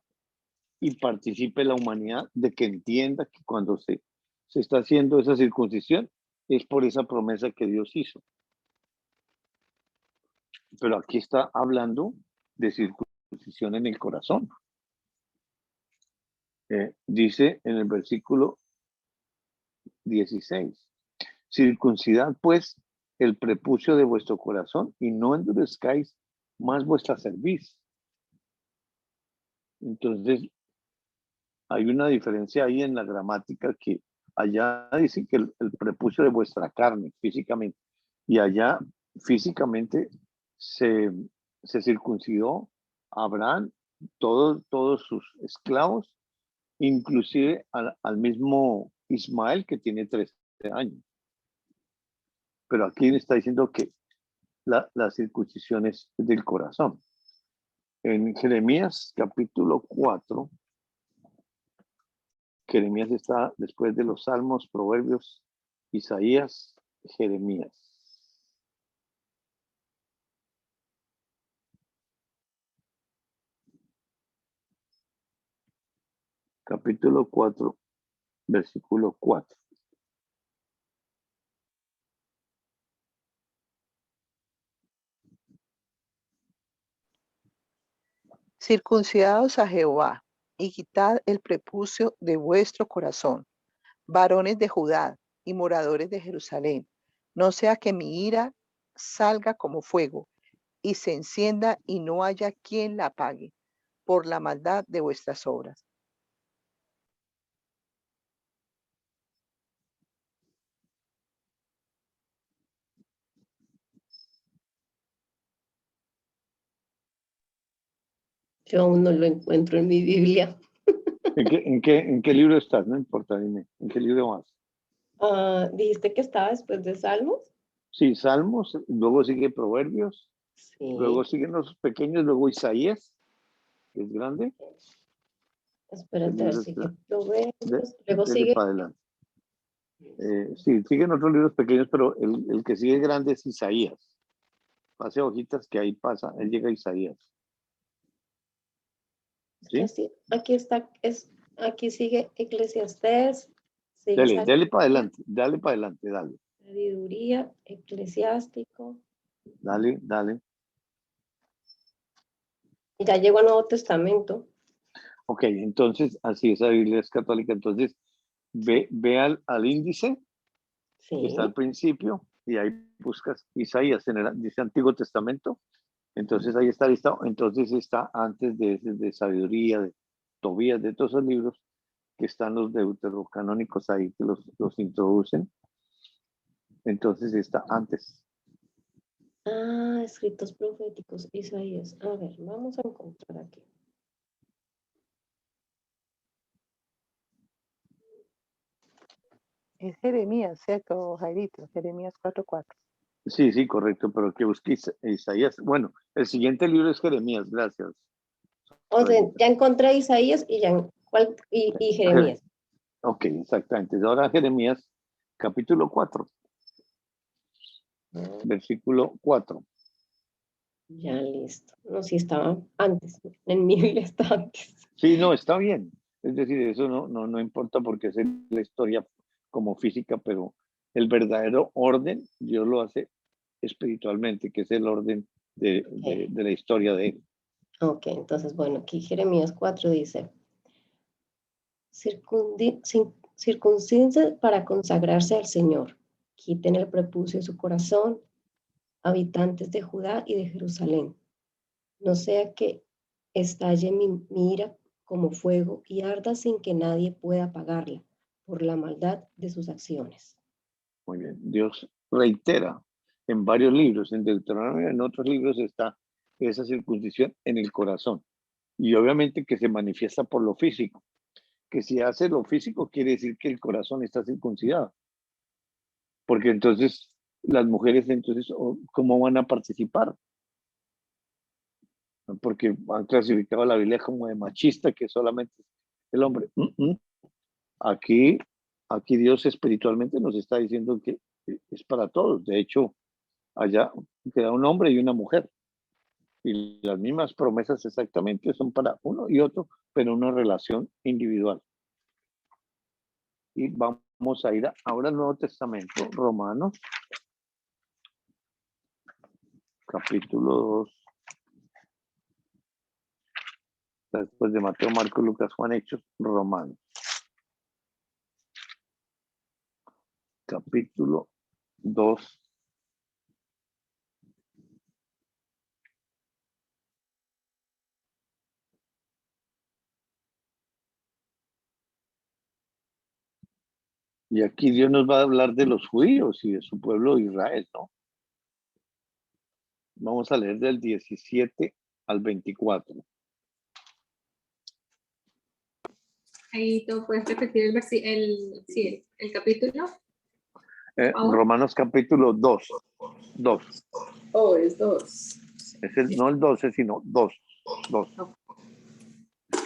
y participe la humanidad de que entienda que cuando se está haciendo esa circuncisión es por esa promesa que Dios hizo. Pero aquí está hablando de circuncisión en el corazón. Dice en el versículo 16, circuncidad pues el prepucio de vuestro corazón y no endurezcáis más vuestra cerviz. Entonces, hay una diferencia ahí en la gramática, que allá dice que el prepucio de vuestra carne físicamente, y allá físicamente se circuncidó a Abraham, todos sus esclavos, inclusive al mismo Ismael, que tiene 13 años. Pero aquí está diciendo que la circuncisión es del corazón. En Jeremías capítulo 4, Jeremías está después de los Salmos, Proverbios, Isaías, Jeremías. Capítulo 4, versículo 4. Circuncidaos a Jehová y quitad el prepucio de vuestro corazón, varones de Judá y moradores de Jerusalén, no sea que mi ira salga como fuego y se encienda y no haya quien la apague por la maldad de vuestras obras. Yo aún no lo encuentro en mi Biblia. ¿En qué libro estás? No importa, dime. ¿En qué libro vas? Dijiste que estaba después de Salmos. Sí, Salmos, luego sigue Proverbios, Sí. luego siguen los pequeños, luego Isaías, que es grande. Espérate, a ver, sigue Proverbios. Luego Dele sigue. para adelante. Sí, siguen otros libros pequeños, pero el que sigue grande es Isaías. Pase hojitas que ahí pasa, él llega a Isaías. ¿Sí? Aquí está, aquí sigue Eclesiastés. Sigue Dale para adelante, dale para adelante, dale. Sabiduría, Eclesiástico. Dale. Y ya llegó al Nuevo Testamento. Ok, entonces, así esa Biblia es católica. Entonces, ve al índice Sí. que está al principio y ahí buscas Isaías, dice Antiguo Testamento. Entonces ahí está listado. Entonces está antes de Sabiduría, de Tobías, de todos esos libros que están los deuterocanónicos ahí que los introducen. Entonces está antes. Escritos proféticos, Isaías. A ver, vamos a encontrar aquí. Es Jeremías, ¿cierto, Jairito? Jeremías 4:4. Sí, correcto, pero que busques Isaías. Bueno, el siguiente libro es Jeremías, gracias. O sea, ya encontré Isaías y Jeremías. Ok, exactamente. Ahora Jeremías, capítulo 4, versículo 4. Ya listo. No, sí estaba antes. En mi Biblia está antes. Sí, no, está bien. Es decir, eso no importa porque es la historia como física, pero el verdadero orden Dios lo hace espiritualmente, que es el orden de la historia de él. Ok, entonces, bueno, aquí Jeremías 4 dice, circunciden para consagrarse al Señor, quiten el prepucio de su corazón, habitantes de Judá y de Jerusalén, no sea que estalle mi ira como fuego y arda sin que nadie pueda apagarla por la maldad de sus acciones. Muy bien. Dios reitera en varios libros, en Deuteronomio, en otros libros está esa circuncisión en el corazón. Y obviamente que se manifiesta por lo físico. Que si hace lo físico quiere decir que el corazón está circuncidado. Porque entonces las mujeres, entonces, ¿cómo van a participar? Porque han clasificado a la Biblia como de machista, que solamente el hombre. Aquí Dios espiritualmente nos está diciendo que es para todos. De hecho, allá queda un hombre y una mujer. Y las mismas promesas exactamente son para uno y otro, pero una relación individual. Y vamos a ir ahora al Nuevo Testamento, Romanos, capítulo 2. Después de Mateo, Marcos, Lucas, Juan, Hechos, Romanos. Capítulo 2. Y aquí Dios nos va a hablar de los judíos y de su pueblo de Israel, ¿no? Vamos a leer del 17 al 24. Ahí tú puedes repetir el capítulo. Romanos capítulo 2. 2. Oh, es 2. No el 12, sino 2. 2.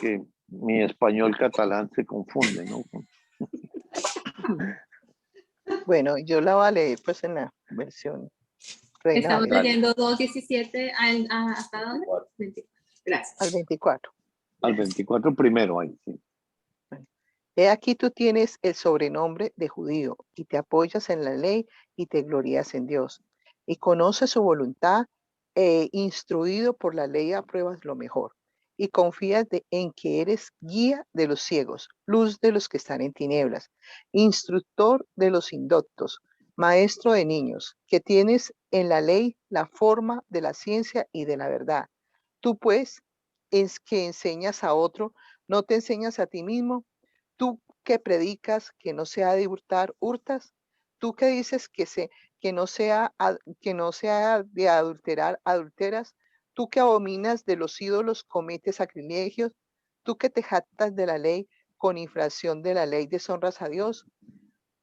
Que mi español catalán se confunde, ¿no? Bueno, yo la voy a leer pues en la versión Reina Estamos Valera. leyendo 2:17 ¿hasta dónde? 24. Gracias. Al 24. Al 24 primero ahí, sí. He aquí tú tienes el sobrenombre de judío y te apoyas en la ley y te glorías en Dios. Y conoces su voluntad instruido por la ley apruebas lo mejor. Y confías en que eres guía de los ciegos, luz de los que están en tinieblas, instructor de los indoctos, maestro de niños, que tienes en la ley la forma de la ciencia y de la verdad. Tú pues, es que enseñas a otro, no te enseñas a ti mismo. Tú que predicas que no se ha de hurtar, hurtas. Tú que dices que no sea de adulterar, adulteras. Tú que abominas de los ídolos, cometes sacrilegios. Tú que te jactas de la ley, con infracción de la ley deshonras a Dios.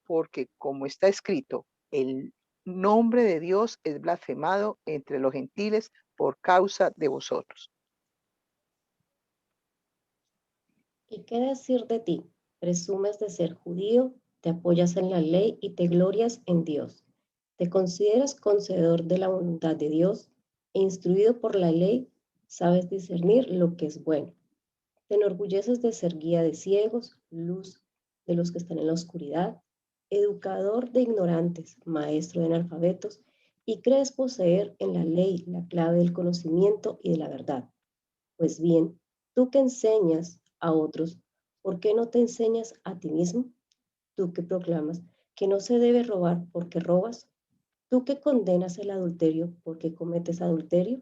porque como está escrito, el nombre de Dios es blasfemado entre los gentiles por causa de vosotros. ¿Y qué decir de ti? Presumes de ser judío, te apoyas en la ley y te glorias en Dios. Te consideras conocedor de la voluntad de Dios e instruido por la ley, sabes discernir lo que es bueno. Te enorgulleces de ser guía de ciegos, luz de los que están en la oscuridad, educador de ignorantes, maestro de analfabetos, y crees poseer en la ley la clave del conocimiento y de la verdad. Pues bien, tú que enseñas a otros, ¿por qué no te enseñas a ti mismo? Tú que proclamas que no se debe robar porque robas. Tú que condenas el adulterio porque cometes adulterio.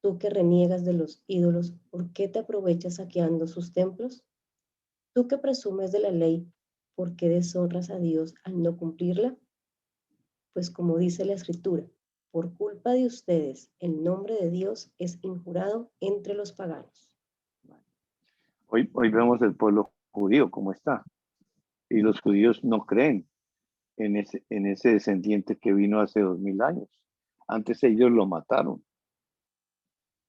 Tú que reniegas de los ídolos, ¿por qué te aprovechas saqueando sus templos? Tú que presumes de la ley, ¿por qué deshonras a Dios al no cumplirla? Pues como dice la Escritura, por culpa de ustedes, el nombre de Dios es injurado entre los paganos. Hoy vemos el pueblo judío cómo está. Y los judíos no creen en ese descendiente que vino hace 2000 años. Antes ellos lo mataron.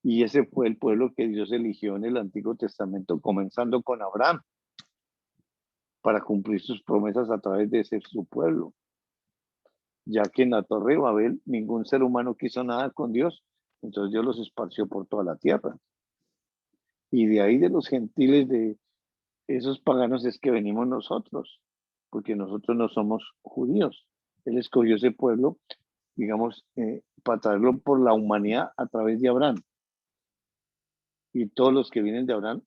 Y ese fue el pueblo que Dios eligió en el Antiguo Testamento, comenzando con Abraham, para cumplir sus promesas a través de ese su pueblo. Ya que en la Torre de Babel ningún ser humano quiso nada con Dios, entonces Dios los esparció por toda la tierra. Y de ahí de los gentiles, de esos paganos, es que venimos nosotros, porque nosotros no somos judíos. Él escogió ese pueblo, digamos, para traerlo por la humanidad a través de Abraham. Y todos los que vienen de Abraham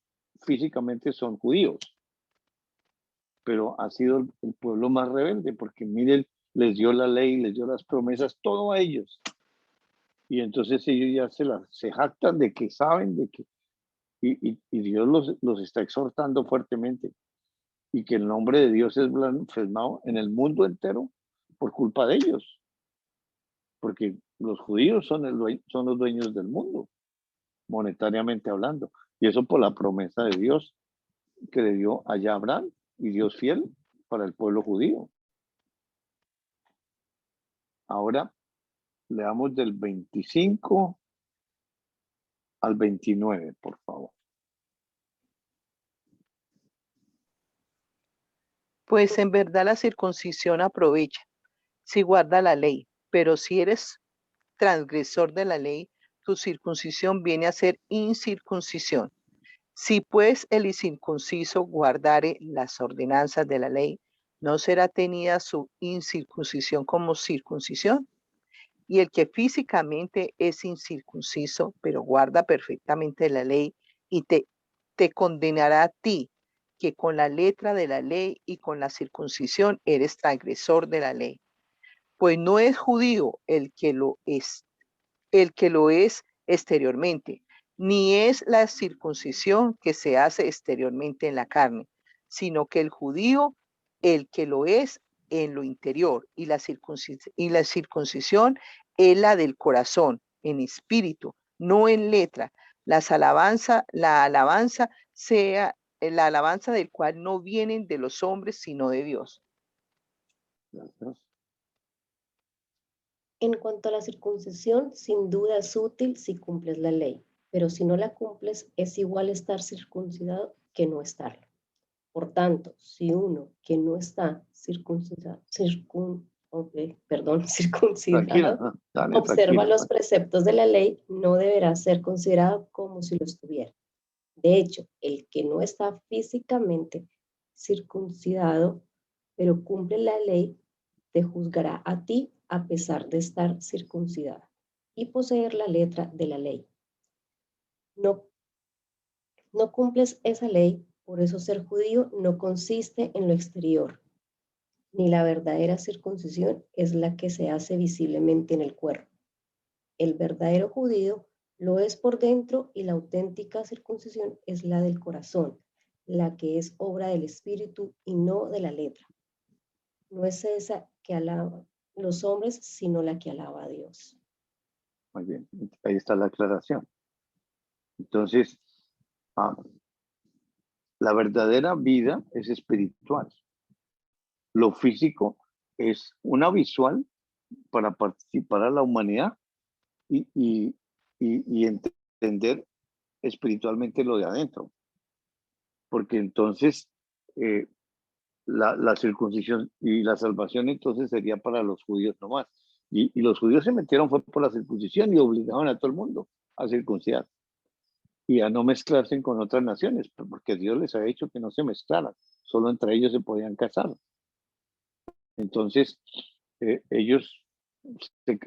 físicamente son judíos, pero ha sido el pueblo más rebelde, porque miren, les dio la ley, les dio las promesas, todo a ellos. Y entonces ellos ya se jactan de que saben, de que, y Dios los está exhortando fuertemente, y que el nombre de Dios es blasfemado en el mundo entero por culpa de ellos, porque los judíos son los dueños del mundo, monetariamente hablando, y eso por la promesa de Dios que le dio allá a Abraham, y Dios fiel para el pueblo judío. Ahora leamos del 25 al 29, por favor. Pues en verdad la circuncisión aprovecha si guarda la ley, pero si eres transgresor de la ley, tu circuncisión viene a ser incircuncisión. Si pues el incircunciso guardare las ordenanzas de la ley, ¿no será tenida su incircuncisión como circuncisión? Y el que físicamente es incircunciso, pero guarda perfectamente la ley, y te condenará a ti, que con la letra de la ley y con la circuncisión eres transgresor de la ley. Pues no es judío el que lo es exteriormente, ni es la circuncisión que se hace exteriormente en la carne, sino que el judío, el que lo es en lo interior, y la circuncisión es la del corazón, en espíritu, no en letra. La alabanza sea la alabanza del cual no vienen de los hombres, sino de Dios. Gracias. En cuanto a la circuncisión, sin duda es útil si cumples la ley, pero si no la cumples, es igual estar circuncidado que no estarlo. Por tanto, si uno que no está circuncidado, Tranquila, dale, observa tranquila. los preceptos de la ley, no deberá ser considerado como si lo estuviera. De hecho, el que no está físicamente circuncidado, pero cumple la ley, te juzgará a ti a pesar de estar circuncidado y poseer la letra de la ley. No cumples esa ley, por eso ser judío no consiste en lo exterior, ni la verdadera circuncisión es la que se hace visiblemente en el cuerpo. El verdadero judío lo es por dentro y la auténtica circuncisión es la del corazón, la que es obra del espíritu y no de la letra. No es esa que alaba los hombres, sino la que alaba a Dios. Muy bien, ahí está la aclaración. Entonces, la verdadera vida es espiritual. Lo físico es una visual para participar a la humanidad y entender espiritualmente lo de adentro. Porque entonces la circuncisión y la salvación entonces sería para los judíos nomás. Y los judíos se metieron fue por la circuncisión y obligaban a todo el mundo a circuncidar y a no mezclarse con otras naciones, porque Dios les había dicho que no se mezclaran, solo entre ellos se podían casar. Entonces, ellos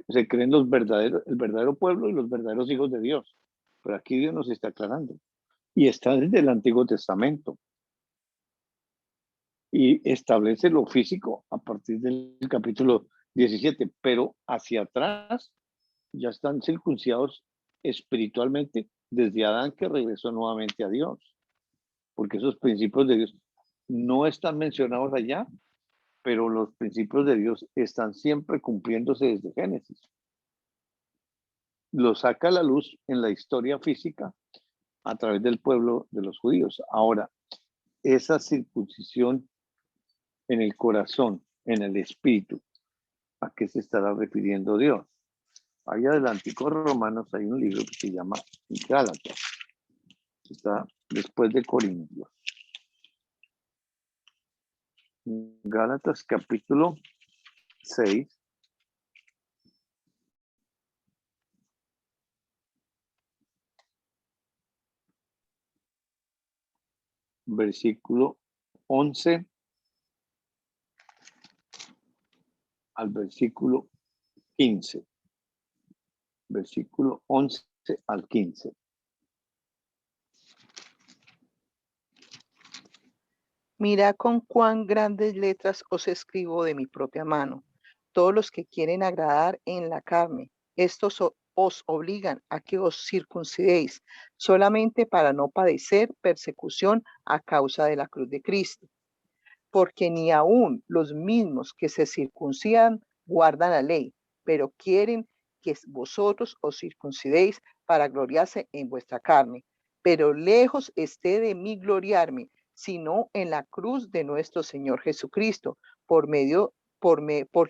se creen el verdadero pueblo y los verdaderos hijos de Dios. Pero aquí Dios nos está aclarando. Y está desde el Antiguo Testamento. Y establece lo físico a partir del capítulo 17, pero hacia atrás ya están circuncidados espiritualmente desde Adán, que regresó nuevamente a Dios, porque esos principios de Dios no están mencionados allá, pero los principios de Dios están siempre cumpliéndose desde Génesis. Lo saca a la luz en la historia física a través del pueblo de los judíos. Ahora, esa circuncisión en el corazón, en el espíritu, ¿a qué se estará refiriendo Dios? Ahí adelantico Romanos hay un libro que se llama Gálatas. Está después de Corintios. Gálatas capítulo 6. Versículo 11 al versículo 15. Versículo 11 al 15. Mira con cuán grandes letras os escribo de mi propia mano. Todos los que quieren agradar en la carne, estos os obligan a que os circuncidéis solamente para no padecer persecución a causa de la cruz de Cristo. Porque ni aun los mismos que se circuncidan guardan la ley, pero quieren que vosotros os circuncidéis para gloriarse en vuestra carne. Pero lejos esté de mí gloriarme, sino en la cruz de nuestro Señor Jesucristo, por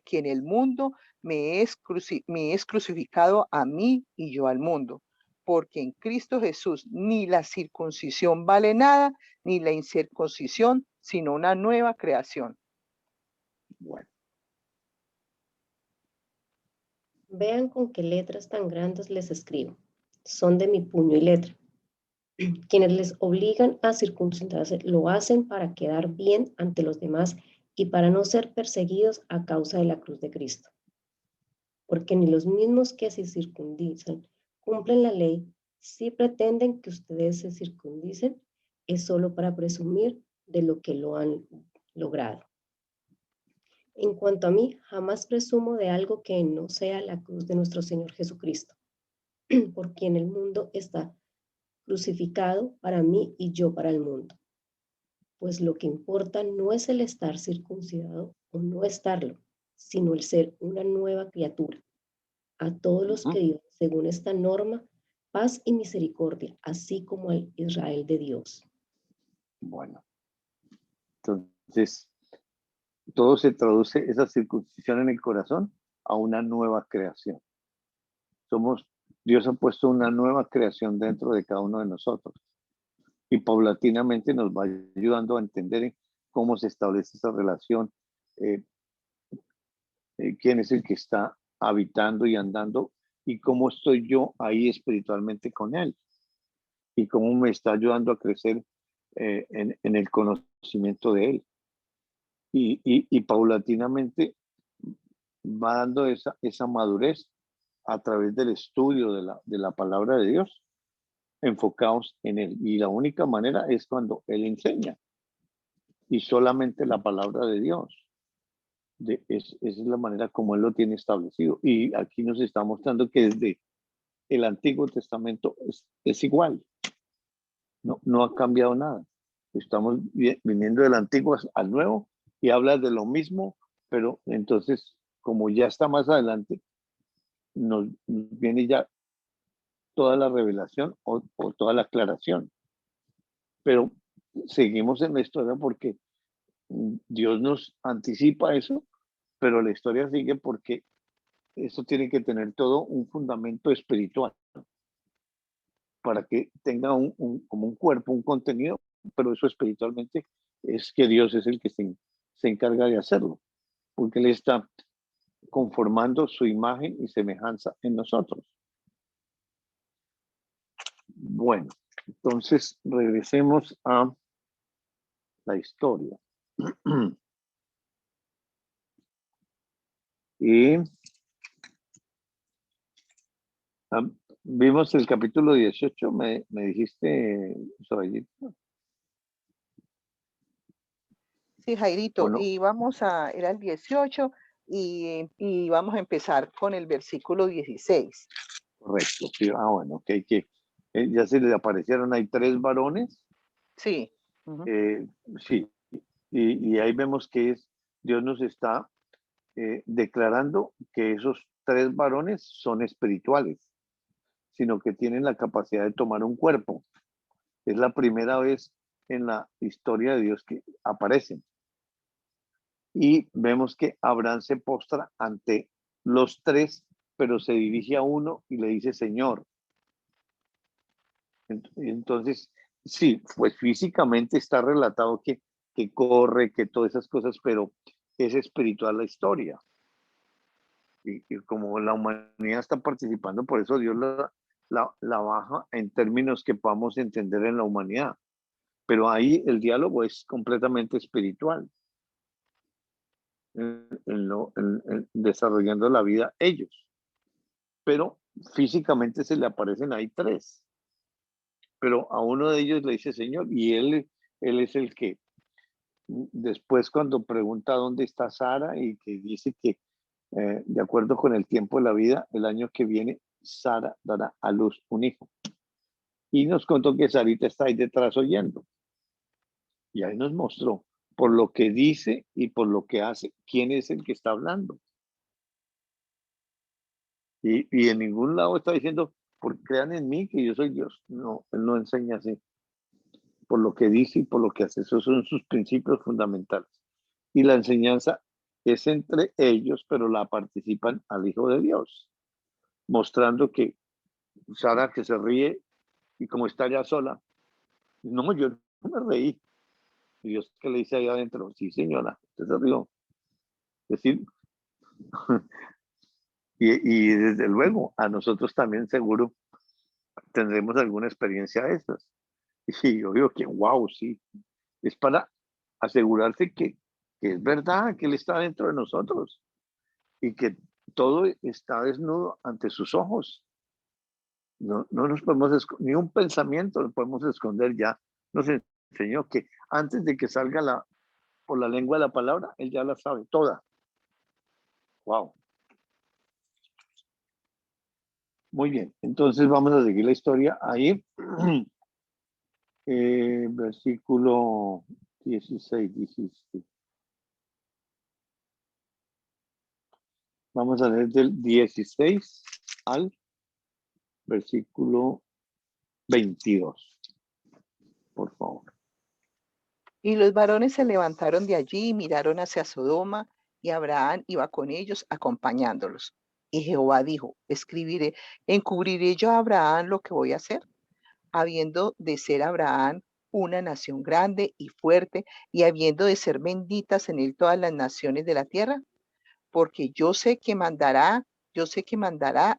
quien el mundo me es crucificado a mí y yo al mundo. Porque en Cristo Jesús ni la circuncisión vale nada, ni la incircuncisión, sino una nueva creación. Bueno. Vean con qué letras tan grandes les escribo. Son de mi puño y letra. Quienes les obligan a circuncidarse lo hacen para quedar bien ante los demás y para no ser perseguidos a causa de la cruz de Cristo. Porque ni los mismos que se circundisan cumplen la ley. Si pretenden que ustedes se circundicen, es solo para presumir de lo que lo han logrado. En cuanto a mí, jamás presumo de algo que no sea la cruz de nuestro Señor Jesucristo, por quien el mundo está crucificado para mí y yo para el mundo. Pues lo que importa no es el estar circuncidado o no estarlo, sino el ser una nueva criatura. A todos los que viven según esta norma, paz y misericordia, así como al Israel de Dios. Bueno, entonces, todo se traduce, esa circuncisión en el corazón, a una nueva creación. Dios ha puesto una nueva creación dentro de cada uno de nosotros. Y paulatinamente nos va ayudando a entender cómo se establece esa relación, quién es el que está habitando y andando, y cómo estoy yo ahí espiritualmente con él, y cómo me está ayudando a crecer en el conocimiento de él. Y paulatinamente va dando esa madurez a través del estudio de la palabra de Dios, enfocados en él. Y la única manera es cuando él enseña, y solamente la palabra de Dios. Esa es la manera como él lo tiene establecido. Y aquí nos está mostrando que desde el Antiguo Testamento es igual. No ha cambiado nada. Estamos viniendo del Antiguo al Nuevo y habla de lo mismo, pero entonces, como ya está más adelante, nos viene ya toda la revelación o toda la aclaración. Pero seguimos en la historia porque Dios nos anticipa eso, pero la historia sigue porque eso tiene que tener todo un fundamento espiritual para que tenga como un cuerpo, un contenido, pero eso espiritualmente es que Dios es el que se encarga de hacerlo, porque Él está conformando su imagen y semejanza en nosotros. Bueno, entonces regresemos a la historia. Y vimos el capítulo 18, me dijiste, Zoraidita, Sí, ¿o Jairito, no? y era el 18 y vamos a empezar con el versículo 16. Correcto. Sí. Bueno, ok, que ya se les aparecieron, hay 3 varones. Sí. Ujú. Sí, y ahí vemos que Dios nos está declarando que esos 3 varones son espirituales, sino que tienen la capacidad de tomar un cuerpo. Es la primera vez en la historia de Dios que aparecen. Y vemos que Abraham se postra ante los 3, pero se dirige a uno y le dice Señor. Entonces, sí, pues físicamente está relatado que corre, que todas esas cosas, pero es espiritual la historia. Y como la humanidad está participando, por eso Dios la baja en términos que podamos entender en la humanidad. Pero ahí el diálogo es completamente espiritual, desarrollando la vida ellos. Pero físicamente se le aparecen ahí 3. Pero a uno de ellos le dice Señor, y él es el que después cuando pregunta dónde está Sara y que dice que de acuerdo con el tiempo de la vida, el año que viene Sara dará a luz un hijo. Y nos contó que Sarita está ahí detrás oyendo. Y ahí nos mostró por lo que dice y por lo que hace, quién es el que está hablando. Y en ningún lado está diciendo, crean en mí que yo soy Dios. No, él no enseña así. Por lo que dice y por lo que hace. Esos son sus principios fundamentales. Y la enseñanza es entre ellos, pero la participan al Hijo de Dios, mostrando que Sara que se ríe y como está ya sola, no, yo no me reí. Y Dios que le dice ahí adentro, sí señora, usted se rió. Es decir, y desde luego a nosotros también seguro tendremos alguna experiencia de estas. Y yo digo que wow, sí, es para asegurarse que es verdad, que Él está dentro de nosotros y que todo está desnudo ante sus ojos. No, no nos podemos, ni un pensamiento lo podemos esconder ya. Nos enseñó que antes de que salga por la lengua de la palabra, Él ya la sabe toda. Wow. Muy bien, entonces vamos a seguir la historia ahí. Versículo 16, 17. Vamos a leer del 16 al versículo 22, por favor. Y los varones se levantaron de allí y miraron hacia Sodoma, y Abraham iba con ellos acompañándolos. Y Jehová dijo, encubriré yo a Abraham lo que voy a hacer, habiendo de ser Abraham una nación grande y fuerte, y habiendo de ser benditas en él todas las naciones de la tierra, porque yo sé que mandará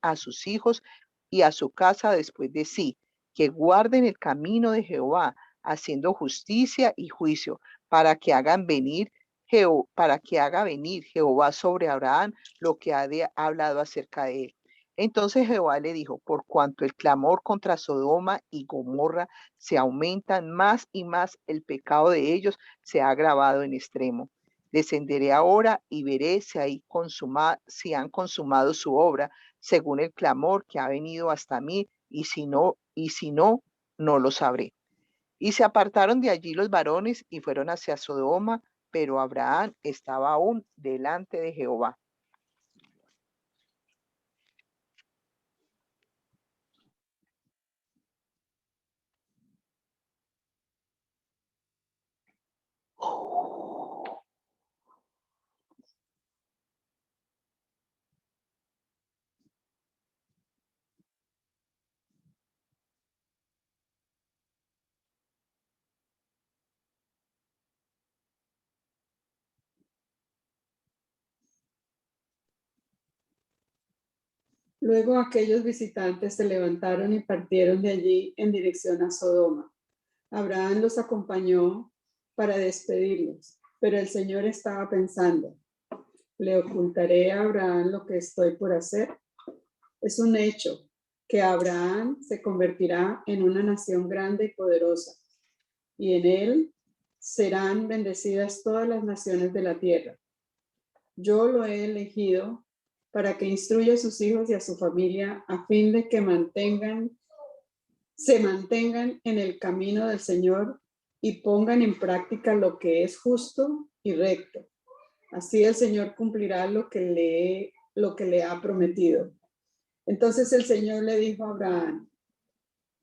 a sus hijos y a su casa después de sí, que guarden el camino de Jehová, haciendo justicia y juicio, para que haga venir Jehová sobre Abraham lo que ha hablado acerca de él. Entonces Jehová le dijo, por cuanto el clamor contra Sodoma y Gomorra se aumentan más y más, el pecado de ellos se ha agravado en extremo. Descenderé ahora y veré si han consumado su obra según el clamor que ha venido hasta mí, y si no, no lo sabré. Y se apartaron de allí los varones y fueron hacia Sodoma, pero Abraham estaba aún delante de Jehová. Luego aquellos visitantes se levantaron y partieron de allí en dirección a Sodoma. Abraham los acompañó para despedirlos, pero el Señor estaba pensando, ¿le ocultaré a Abraham lo que estoy por hacer? Es un hecho que Abraham se convertirá en una nación grande y poderosa, y en él serán bendecidas todas las naciones de la tierra. Yo lo he elegido para que instruya a sus hijos y a su familia a fin de que se mantengan en el camino del Señor y pongan en práctica lo que es justo y recto. Así el Señor cumplirá lo que le ha prometido. Entonces el Señor le dijo a Abraham,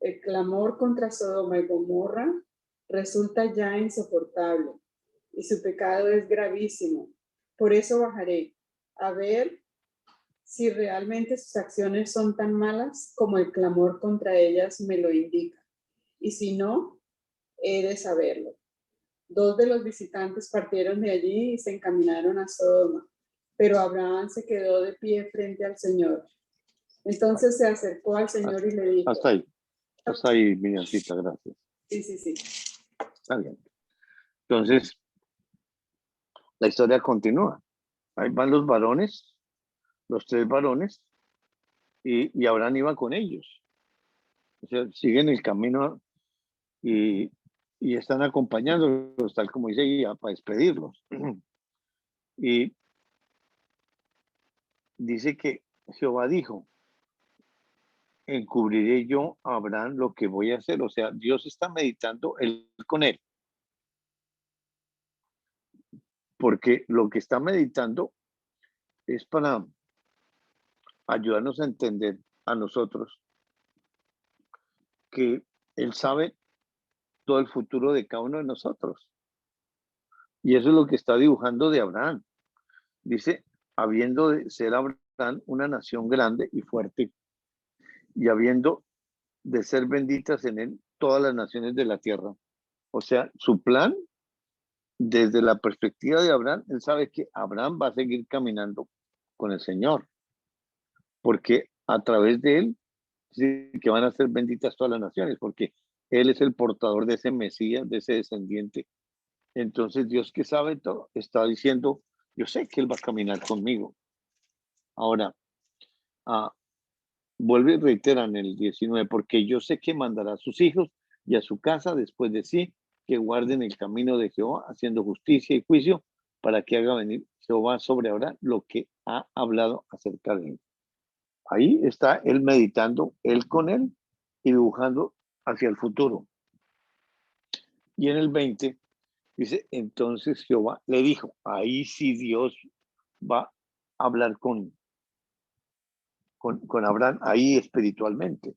el clamor contra Sodoma y Gomorra resulta ya insoportable y su pecado es gravísimo. Por eso bajaré a ver si realmente sus acciones son tan malas como el clamor contra ellas me lo indica. Y si no, he de saberlo. 2 de los visitantes partieron de allí y se encaminaron a Sodoma, pero Abraham se quedó de pie frente al Señor. Entonces se acercó al Señor y le dijo. Hasta ahí, Miriamcita, gracias. Sí. Está bien. Entonces, la historia continúa. Ahí van los varones, los 3 varones, y Abraham iba con ellos. O sea, siguen el camino y están acompañándolos, tal como dice guía, para despedirlos. Y dice que Jehová dijo, encubriré yo a Abraham lo que voy a hacer. O sea, Dios está meditando con él. Porque lo que está meditando es para ayudarnos a entender a nosotros que él sabe todo el futuro de cada uno de nosotros. Y eso es lo que está dibujando de Abraham. Dice, habiendo de ser Abraham una nación grande y fuerte, y habiendo de ser benditas en él todas las naciones de la tierra. O sea, su plan, desde la perspectiva de Abraham, él sabe que Abraham va a seguir caminando con el Señor, porque a través de él, sí, que van a ser benditas todas las naciones, porque él es el portador de ese Mesías, de ese descendiente. Entonces Dios, que sabe todo, está diciendo, yo sé que él va a caminar conmigo. Ahora, vuelve y reitera en el 19, porque yo sé que mandará a sus hijos y a su casa después de sí, que guarden el camino de Jehová, haciendo justicia y juicio, para que haga venir Jehová sobre Abraham lo que ha hablado acerca de él. Ahí está él meditando, él con él, y dibujando hacia el futuro. Y en el 20 dice, entonces Jehová le dijo, ahí sí Dios va a hablar con Abraham, ahí espiritualmente.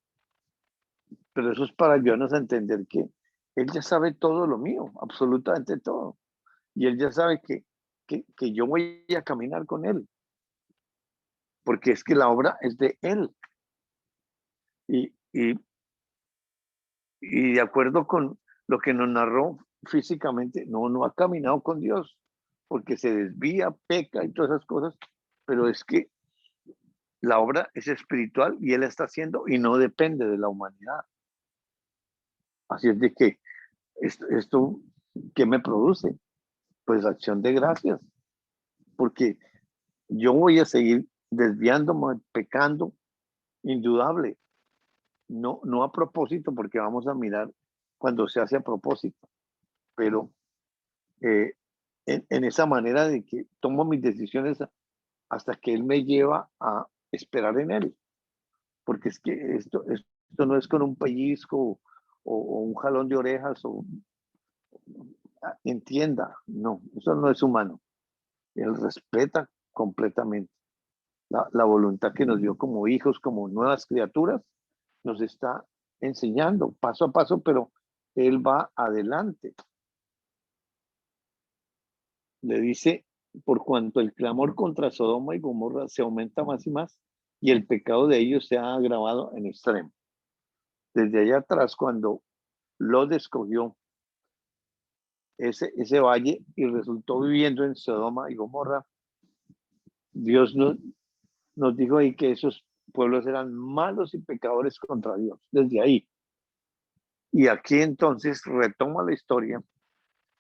Pero eso es para ayudarnos a entender que él ya sabe todo lo mío, absolutamente todo. Y él ya sabe que yo voy a caminar con él. Porque es que la obra es de él. Y de acuerdo con lo que nos narró físicamente, no ha caminado con Dios, porque se desvía, peca y todas esas cosas, pero es que la obra es espiritual y él la está haciendo y no depende de la humanidad. Así es de que esto ¿qué me produce? Pues acción de gracias, porque yo voy a seguir desviándome, pecando, indudable, no a propósito, porque vamos a mirar cuando se hace a propósito, pero en esa manera de que tomo mis decisiones hasta que él me lleva a esperar en él, porque es que esto no es con un pellizco o un jalón de orejas entienda, no, eso no es humano. Él respeta completamente la voluntad que nos dio como hijos, como nuevas criaturas, nos está enseñando paso a paso, pero él va adelante. Le dice, por cuanto el clamor contra Sodoma y Gomorra se aumenta más y más, y el pecado de ellos se ha agravado en extremo. Desde allá atrás, cuando Lot escogió ese valle y resultó viviendo en Sodoma y Gomorra, Dios nos dijo ahí que esos pueblos eran malos y pecadores contra Dios, desde ahí. Y aquí entonces retoma la historia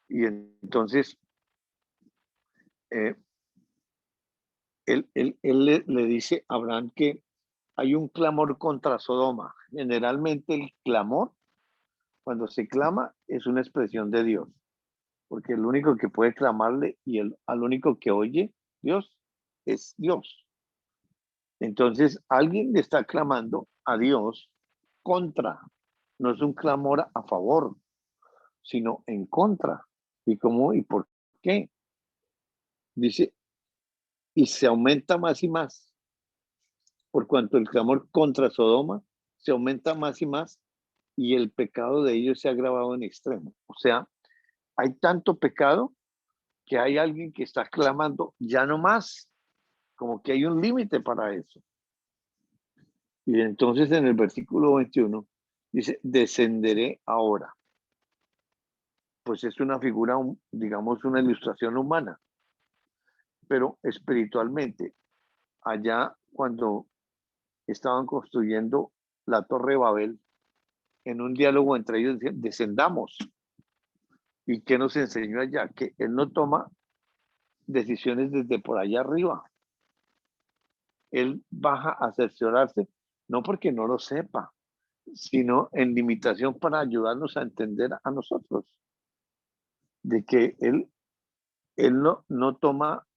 y entonces él le dice a Abraham que hay un clamor contra Sodoma. Generalmente el clamor, cuando se clama, es una expresión de Dios, porque el único que puede clamarle y al único que oye Dios es Dios. Entonces alguien le está clamando a Dios contra, no es un clamor a favor, sino en contra. ¿Y cómo y por qué? Dice, y se aumenta más y más, por cuanto el clamor contra Sodoma se aumenta más y más y el pecado de ellos se ha agravado en extremo. O sea, hay tanto pecado que hay alguien que está clamando ya no más, como que hay un límite para eso. Y entonces en el versículo 21 dice, descenderé ahora. Pues es una figura, digamos, una ilustración humana, pero espiritualmente, allá cuando estaban construyendo la Torre de Babel, en un diálogo entre ellos decían, descendamos. ¿Y qué nos enseñó allá? Que él no toma decisiones desde por allá arriba. Él baja a cerciorarse, no porque no lo sepa, sino en limitación para ayudarnos a entender a nosotros. De que él no toma,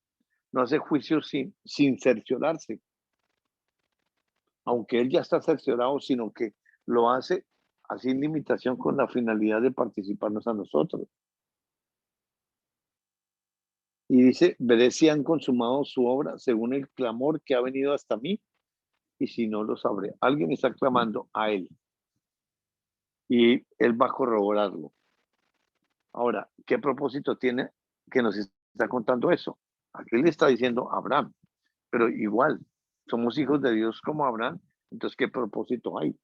no hace juicio sin cerciorarse. Aunque él ya está cerciorado, sino que lo hace así en limitación con la finalidad de participarnos a nosotros. Y dice, veré si han consumado su obra según el clamor que ha venido hasta mí, y si no lo sabré. Alguien está clamando a él, y él va a corroborarlo. Ahora, ¿qué propósito tiene que nos está contando eso? Aquí le está diciendo Abraham, pero igual, somos hijos de Dios como Abraham, entonces, ¿qué propósito hay?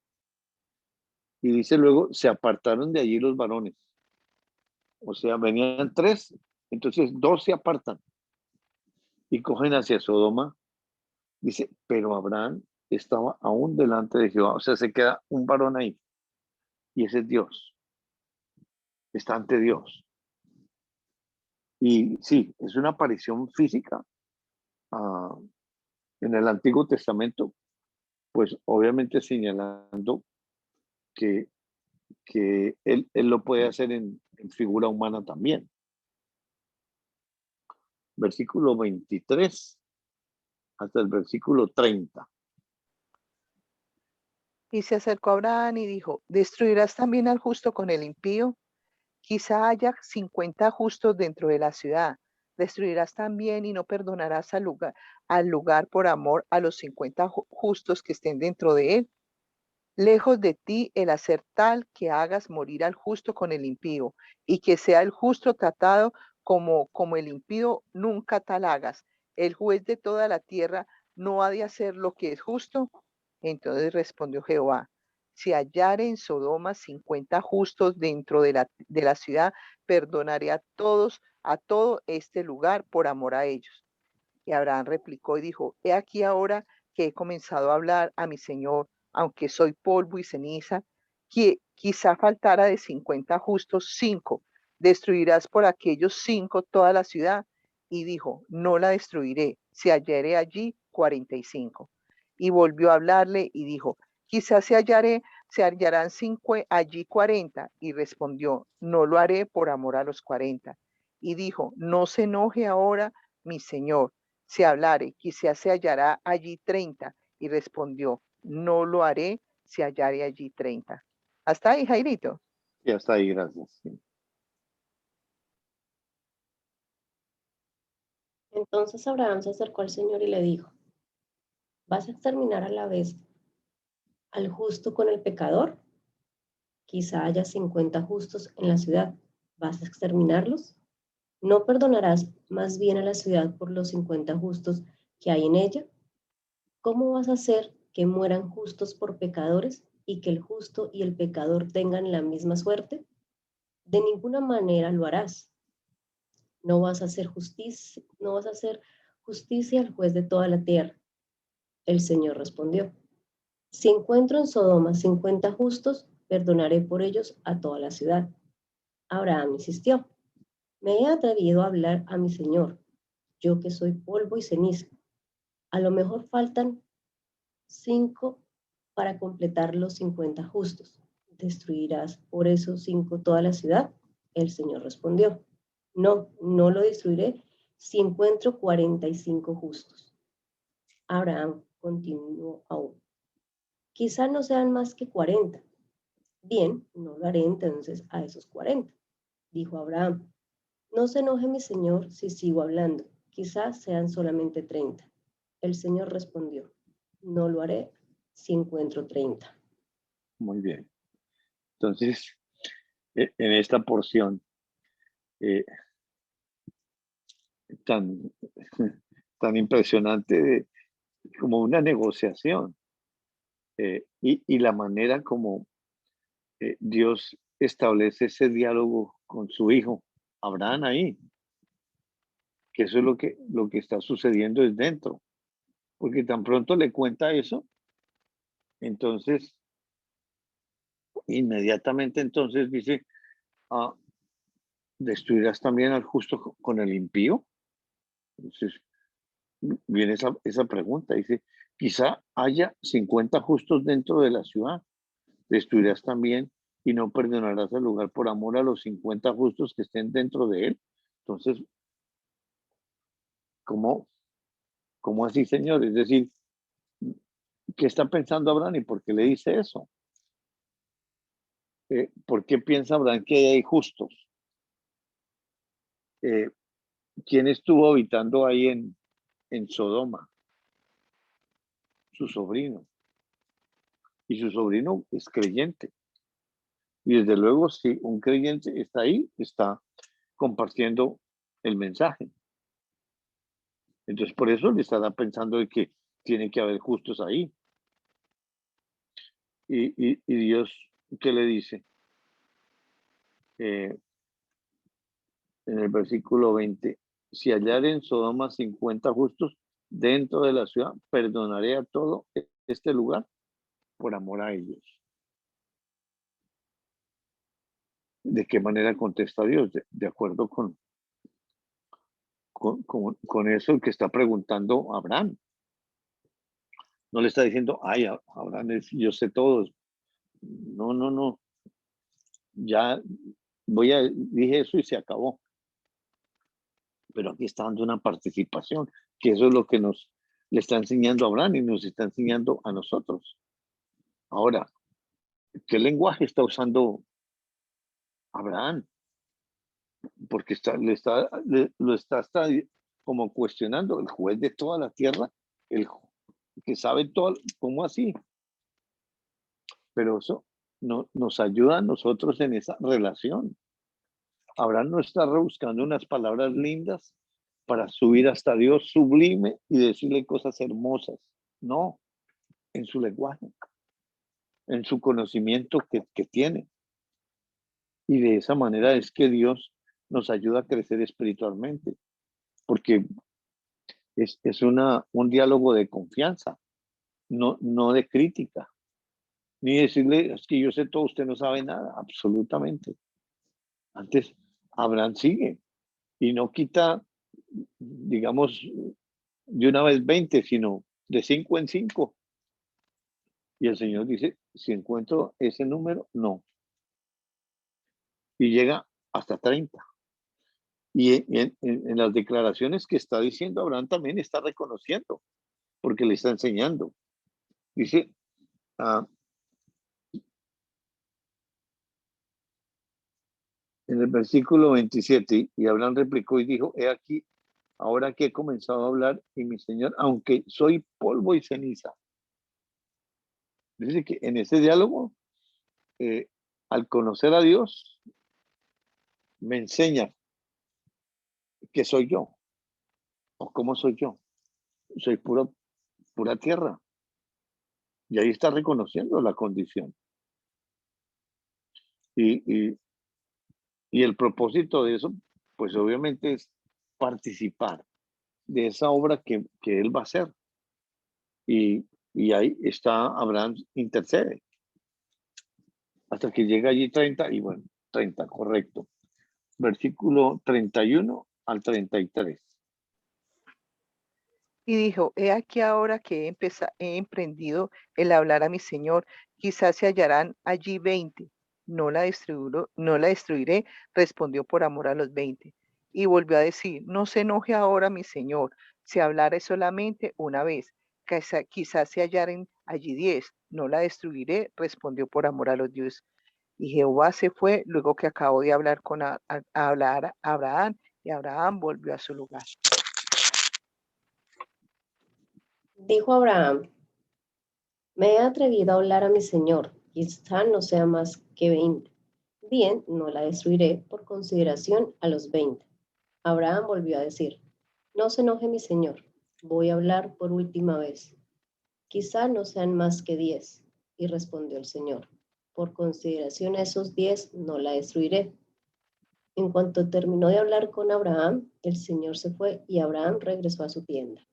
Y dice luego, se apartaron de allí los varones. O sea, venían 3, entonces 2 se apartan y cogen hacia Sodoma. Dice, pero Abraham estaba aún delante de Jehová. O sea, se queda un varón ahí. Y ese es Dios. Está ante Dios. Y sí, es una aparición física. En el Antiguo Testamento, pues obviamente señalando que él lo puede hacer en figura humana también. Versículo 23 hasta el versículo 30. Y se acercó a Abraham y dijo, ¿destruirás también al justo con el impío? Quizá haya 50 justos dentro de la ciudad. Destruirás también y no perdonarás al lugar por amor a los 50 justos que estén dentro de él. Lejos de ti el hacer tal que hagas morir al justo con el impío, y que sea el justo tratado como el impío, nunca tal hagas. El juez de toda la tierra no ha de hacer lo que es justo. Entonces respondió Jehová, si hallare en Sodoma 50 justos dentro de la ciudad, perdonaré a todo este lugar por amor a ellos. Y Abraham replicó y dijo, he aquí ahora que he comenzado a hablar a mi Señor, aunque soy polvo y ceniza, que quizá faltara de 50 justos 5. ¿Destruirás por aquellos 5 toda la ciudad? Y dijo, no la destruiré, si hallaré allí 45. Y volvió a hablarle y dijo, quizás se hallarán allí 40. Y respondió, no lo haré por amor a los 40. Y dijo, no se enoje ahora mi Señor, si hablare, quizás se hallará allí 30. Y respondió, no lo haré si hallare allí 30. Hasta ahí, Jairito. Y hasta ahí, gracias. Sí. Entonces Abraham se acercó al Señor y le dijo, ¿vas a exterminar a la vez al justo con el pecador? Quizá haya 50 justos en la ciudad. ¿Vas a exterminarlos? ¿No perdonarás más bien a la ciudad por los 50 justos que hay en ella? ¿Cómo vas a hacer que mueran justos por pecadores y que el justo y el pecador tengan la misma suerte? De ninguna manera lo harás. No vas a hacer justicia al juez de toda la tierra. El Señor respondió, Si encuentro en Sodoma 50 justos, perdonaré por ellos a toda la ciudad. Abraham insistió, me he atrevido a hablar a mi Señor, yo que soy polvo y ceniza. A lo mejor faltan 5 para completar los 50 justos. ¿Destruirás por esos 5 toda la ciudad? El Señor respondió, no, no lo destruiré si encuentro 45 justos. Abraham continuó aún. Quizá no sean más que 40. Bien, no lo haré entonces a esos 40, dijo Abraham. No se enoje mi Señor si sigo hablando. Quizás sean solamente 30. El Señor respondió, no lo haré si encuentro 30. Muy bien. Entonces, en esta porción eh, tan, tan impresionante como una negociación y la manera como Dios establece ese diálogo con su hijo, Abraham ahí, que eso es lo que está sucediendo es dentro, porque tan pronto le cuenta eso, entonces, inmediatamente entonces dice, ah, ¿destruirás también al justo con el impío? Entonces, viene esa pregunta, dice, quizá haya 50 justos dentro de la ciudad, destruirás también y no perdonarás el lugar por amor a los 50 justos que estén dentro de él. Entonces, ¿cómo así, Señor? Es decir, ¿qué está pensando Abraham y por qué le dice eso? ¿Por qué piensa Abraham que hay justos? ¿Quién estuvo habitando ahí en Sodoma? Su sobrino. Y su sobrino es creyente. Y desde luego, si un creyente está ahí, está compartiendo el mensaje. Entonces, por eso le estará pensando de que tiene que haber justos ahí. Y Dios, ¿qué le dice? En el versículo 20, si hallar en Sodoma 50 justos dentro de la ciudad, perdonaré a todo este lugar por amor a ellos. ¿De qué manera contesta Dios? De acuerdo con eso que está preguntando Abraham. No le está diciendo, ay, Abraham, yo sé todo. No, no, no. Ya dije eso y se acabó. Pero aquí está dando una participación, que eso es lo que le está enseñando a Abraham y nos está enseñando a nosotros. Ahora, ¿qué lenguaje está usando Abraham? Porque lo está como cuestionando el juez de toda la tierra, el que sabe todo, ¿cómo así? Pero eso nos ayuda a nosotros en esa relación. Abraham no está rebuscando unas palabras lindas para subir hasta Dios sublime y decirle cosas hermosas. No, en su lenguaje, en su conocimiento que tiene. Y de esa manera es que Dios nos ayuda a crecer espiritualmente, porque es un diálogo de confianza, no de crítica, ni decirle, es que yo sé todo, usted no sabe nada, absolutamente. Antes, Abraham sigue y no quita, digamos, de una vez 20, sino de 5 en 5. Y el Señor dice, si encuentro ese número, no. Y llega hasta 30. Y en las declaraciones que está diciendo Abraham también está reconociendo, porque le está enseñando. Dice, en el versículo 27, y Abraham replicó y dijo, he aquí, ahora que he comenzado a hablar, y mi Señor, aunque soy polvo y ceniza. Dice que en ese diálogo, al conocer a Dios, me enseña que soy yo, o cómo soy yo. Soy pura tierra. Y ahí está reconociendo la condición. Y el propósito de eso, pues obviamente es participar de esa obra que él va a hacer. Y Y ahí está Abraham, intercede. Hasta que llega allí 30, y bueno, 30, correcto. Versículo 31 al 33. Y dijo, he aquí ahora que he emprendido el hablar a mi señor, quizás se hallarán allí 20. No la destruiré, respondió por amor a los 20. Y volvió a decir, no se enoje ahora mi señor, si hablaré solamente una vez, quizás se hallaren allí 10. No la destruiré, respondió por amor a los 10. Y Jehová se fue luego que acabó de hablar hablar a Abraham, y Abraham volvió a su lugar. Dijo Abraham, me he atrevido a hablar a mi señor, quizá no sea más que 20. Bien, no la destruiré por consideración a los 20. Abraham volvió a decir, no se enoje mi señor, voy a hablar por última vez. Quizá no sean más que 10. Y respondió el Señor, por consideración a esos 10 no la destruiré. En cuanto terminó de hablar con Abraham, el Señor se fue y Abraham regresó a su tienda.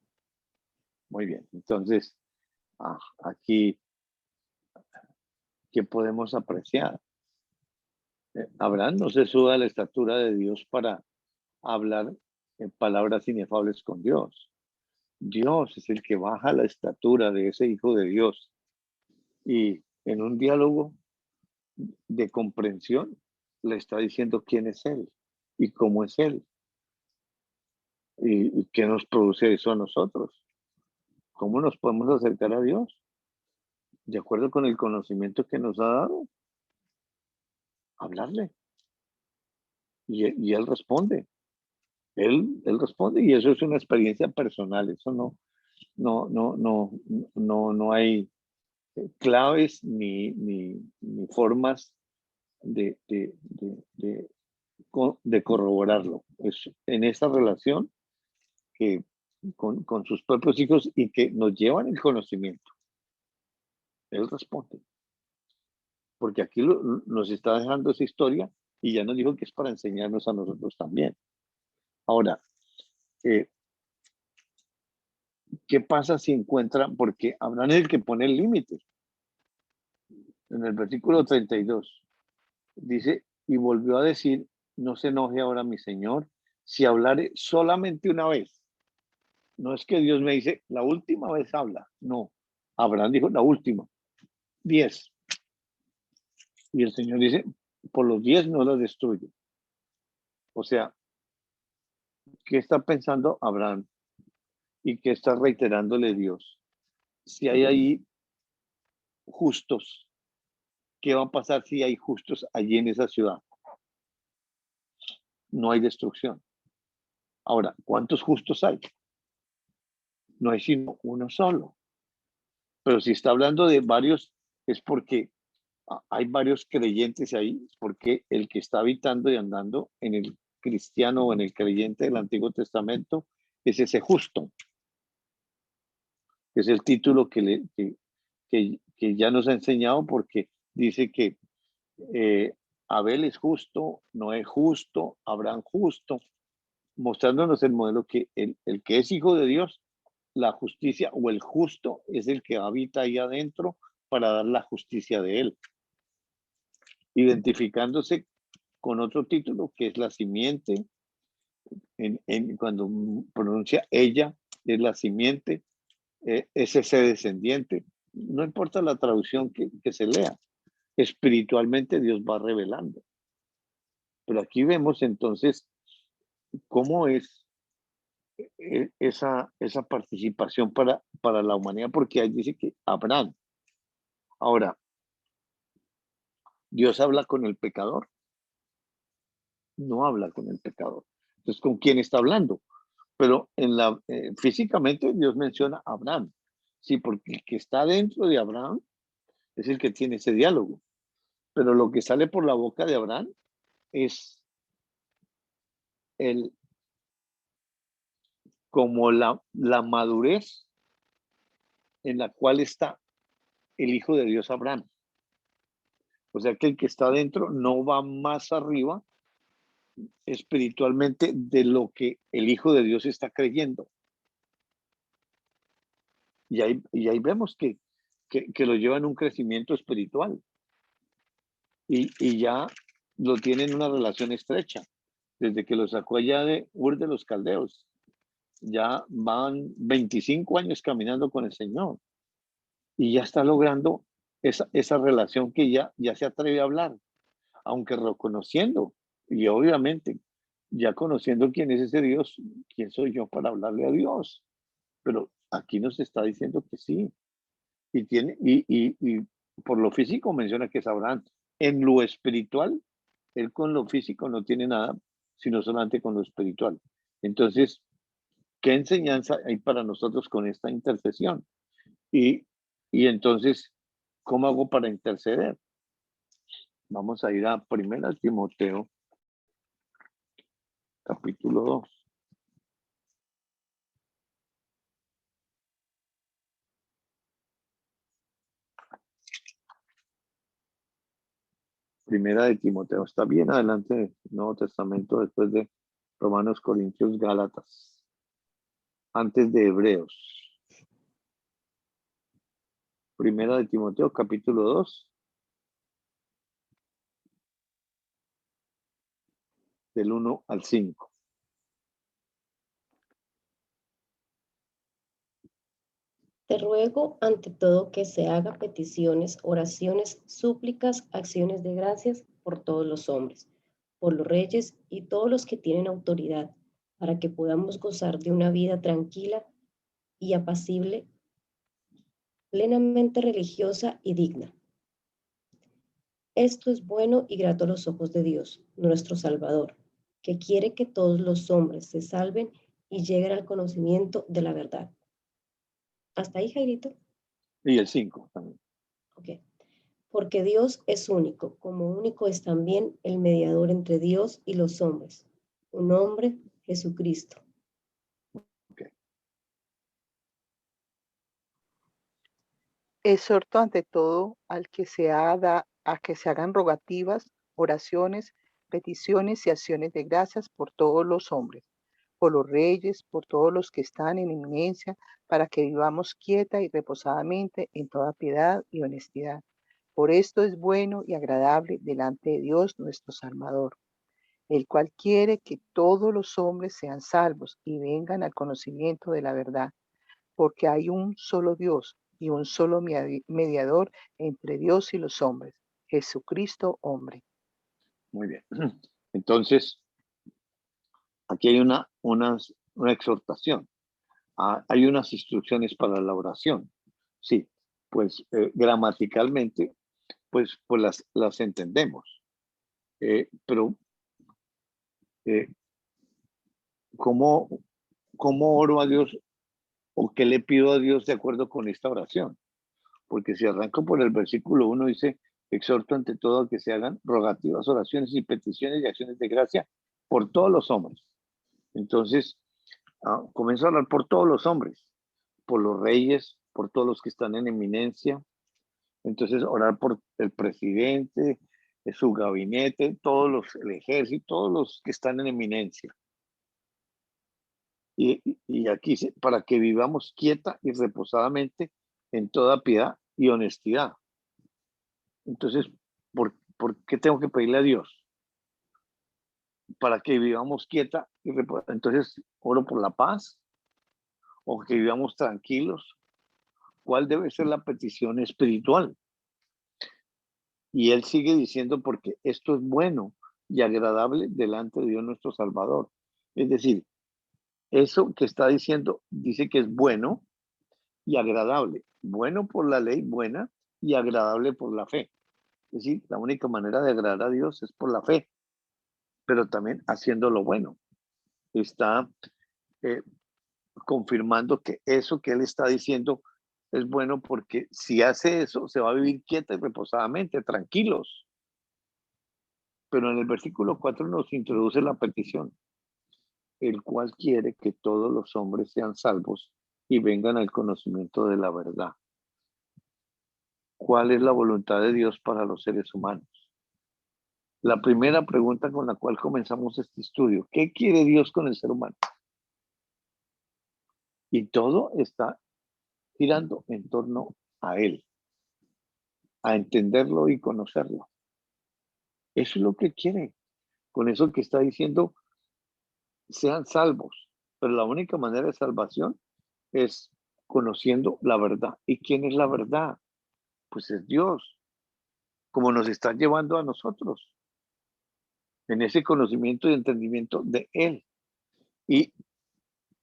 Muy bien, entonces, aquí, ¿qué podemos apreciar? Abraham no se sube a la estatura de Dios para hablar en palabras inefables con Dios. Dios es el que baja la estatura de ese hijo de Dios. Y en un diálogo de comprensión le está diciendo quién es Él y cómo es Él. Y qué nos produce eso a nosotros. ¿Cómo nos podemos acercar a Dios? De acuerdo con el conocimiento que nos ha dado. Hablarle. Y Él responde. Él responde, y eso es una experiencia personal. Eso no hay claves ni formas de corroborarlo. Es en esta relación que con sus propios hijos y que nos llevan el conocimiento. Él responde. Porque aquí nos está dejando esa historia y ya nos dijo que es para enseñarnos a nosotros también. Ahora, ¿qué pasa si encuentran? Porque Abraham es el que pone el límite. En el versículo 32 dice, y volvió a decir, no se enoje ahora mi señor, si hablare solamente una vez. No es que Dios me dice, la última vez habla. No, Abraham dijo, la última. 10. Y el Señor dice, por los 10 no la destruye. O sea, ¿qué está pensando Abraham? ¿Y qué está reiterándole Dios? Si hay ahí justos, ¿qué va a pasar si hay justos allí en esa ciudad? No hay destrucción. Ahora, ¿cuántos justos hay? No hay sino uno solo. Pero si está hablando de varios, es porque hay varios creyentes ahí, porque el que está habitando y andando en el cristiano o en el creyente del Antiguo Testamento es ese justo. Es el título que ya nos ha enseñado, porque dice que Abel es justo, Noé justo, Abraham justo, mostrándonos el modelo que el que es hijo de Dios, la justicia o el justo es el que habita ahí adentro para dar la justicia de él, identificándose con otro título que es la simiente. Cuando pronuncia ella, es la simiente, es ese descendiente. No importa la traducción que se lea, espiritualmente Dios va revelando. Pero aquí vemos entonces cómo es esa participación para la humanidad, porque ahí dice que Abraham. Ahora, ¿Dios habla con el pecador? No habla con el pecador. Entonces, ¿con quién está hablando? Pero físicamente Dios menciona a Abraham. Sí, porque el que está dentro de Abraham es el que tiene ese diálogo. Pero lo que sale por la boca de Abraham es como la madurez en la cual está el Hijo de Dios Abraham. O sea que el que está dentro no va más arriba espiritualmente de lo que el Hijo de Dios está creyendo. Y ahí vemos que lo llevan a un crecimiento espiritual. Y ya lo tienen una relación estrecha. Desde que lo sacó allá de Ur de los Caldeos. Ya van 25 años caminando con el Señor. Y ya está logrando esa relación que ya se atreve a hablar. Aunque reconociendo, y obviamente, ya conociendo quién es ese Dios, quién soy yo para hablarle a Dios. Pero aquí nos está diciendo que sí. Y por lo físico menciona que es Abraham. En lo espiritual, él con lo físico no tiene nada, sino solamente con lo espiritual. Entonces, ¿qué enseñanza hay para nosotros con esta intercesión? Y entonces, ¿cómo hago para interceder? Vamos a ir a 1 Timoteo, capítulo 2. Primera de Timoteo, está bien adelante del Nuevo Testamento, después de Romanos, Corintios, Gálatas, antes de Hebreos. Primera de Timoteo, capítulo 2, del 1 al 5. Te ruego ante todo que se haga peticiones, oraciones, súplicas, acciones de gracias por todos los hombres, por los reyes y todos los que tienen autoridad, para que podamos gozar de una vida tranquila y apacible, plenamente religiosa y digna. Esto es bueno y grato a los ojos de Dios, nuestro Salvador, que quiere que todos los hombres se salven y lleguen al conocimiento de la verdad. ¿Hasta ahí, Jairito? Y el 5 también. Ok. Porque Dios es único, como único es también el mediador entre Dios y los hombres, un hombre, Jesucristo. Okay. Exhorto ante todo al que a que se hagan rogativas, oraciones, peticiones y acciones de gracias por todos los hombres, por los reyes, por todos los que están en eminencia, para que vivamos quieta y reposadamente en toda piedad y honestidad. Por esto es bueno y agradable delante de Dios nuestro Salvador, el cual quiere que todos los hombres sean salvos y vengan al conocimiento de la verdad, porque hay un solo Dios y un solo mediador entre Dios y los hombres, Jesucristo hombre. Muy bien. Entonces, aquí hay una exhortación. Hay unas instrucciones para la oración. Sí, pues gramaticalmente, pues las entendemos. Pero, ¿cómo oro a Dios o qué le pido a Dios de acuerdo con esta oración? Porque si arranco por el versículo 1, dice, exhorto ante todo a que se hagan rogativas, oraciones y peticiones y acciones de gracia por todos los hombres. Entonces, comienzo a hablar por todos los hombres, por los reyes, por todos los que están en eminencia. Entonces, orar por el presidente, su gabinete, el ejército, todos los que están en eminencia. Y aquí dice, para que vivamos quieta y reposadamente en toda piedad y honestidad. Entonces, ¿por qué tengo que pedirle a Dios? Para que vivamos quieta y reposadamente. Entonces, oro por la paz o que vivamos tranquilos. ¿Cuál debe ser la petición espiritual? Y él sigue diciendo, porque esto es bueno y agradable delante de Dios nuestro Salvador. Es decir, eso que está diciendo, dice que es bueno y agradable. Bueno por la ley, buena, y agradable por la fe. Es decir, la única manera de agradar a Dios es por la fe, pero también haciendo lo bueno. Está confirmando que eso que él está diciendo es bueno, porque si hace eso, se va a vivir quieta y reposadamente, tranquilos. Pero en el versículo 4 nos introduce la petición, el cual quiere que todos los hombres sean salvos y vengan al conocimiento de la verdad. ¿Cuál es la voluntad de Dios para los seres humanos? La primera pregunta con la cual comenzamos este estudio, ¿qué quiere Dios con el ser humano? Y todo está girando en torno a Él, a entenderlo y conocerlo. Eso es lo que quiere. Con eso que está diciendo, sean salvos. Pero la única manera de salvación es conociendo la verdad. ¿Y quién es la verdad? Pues es Dios, como nos está llevando a nosotros, en ese conocimiento y entendimiento de Él. Y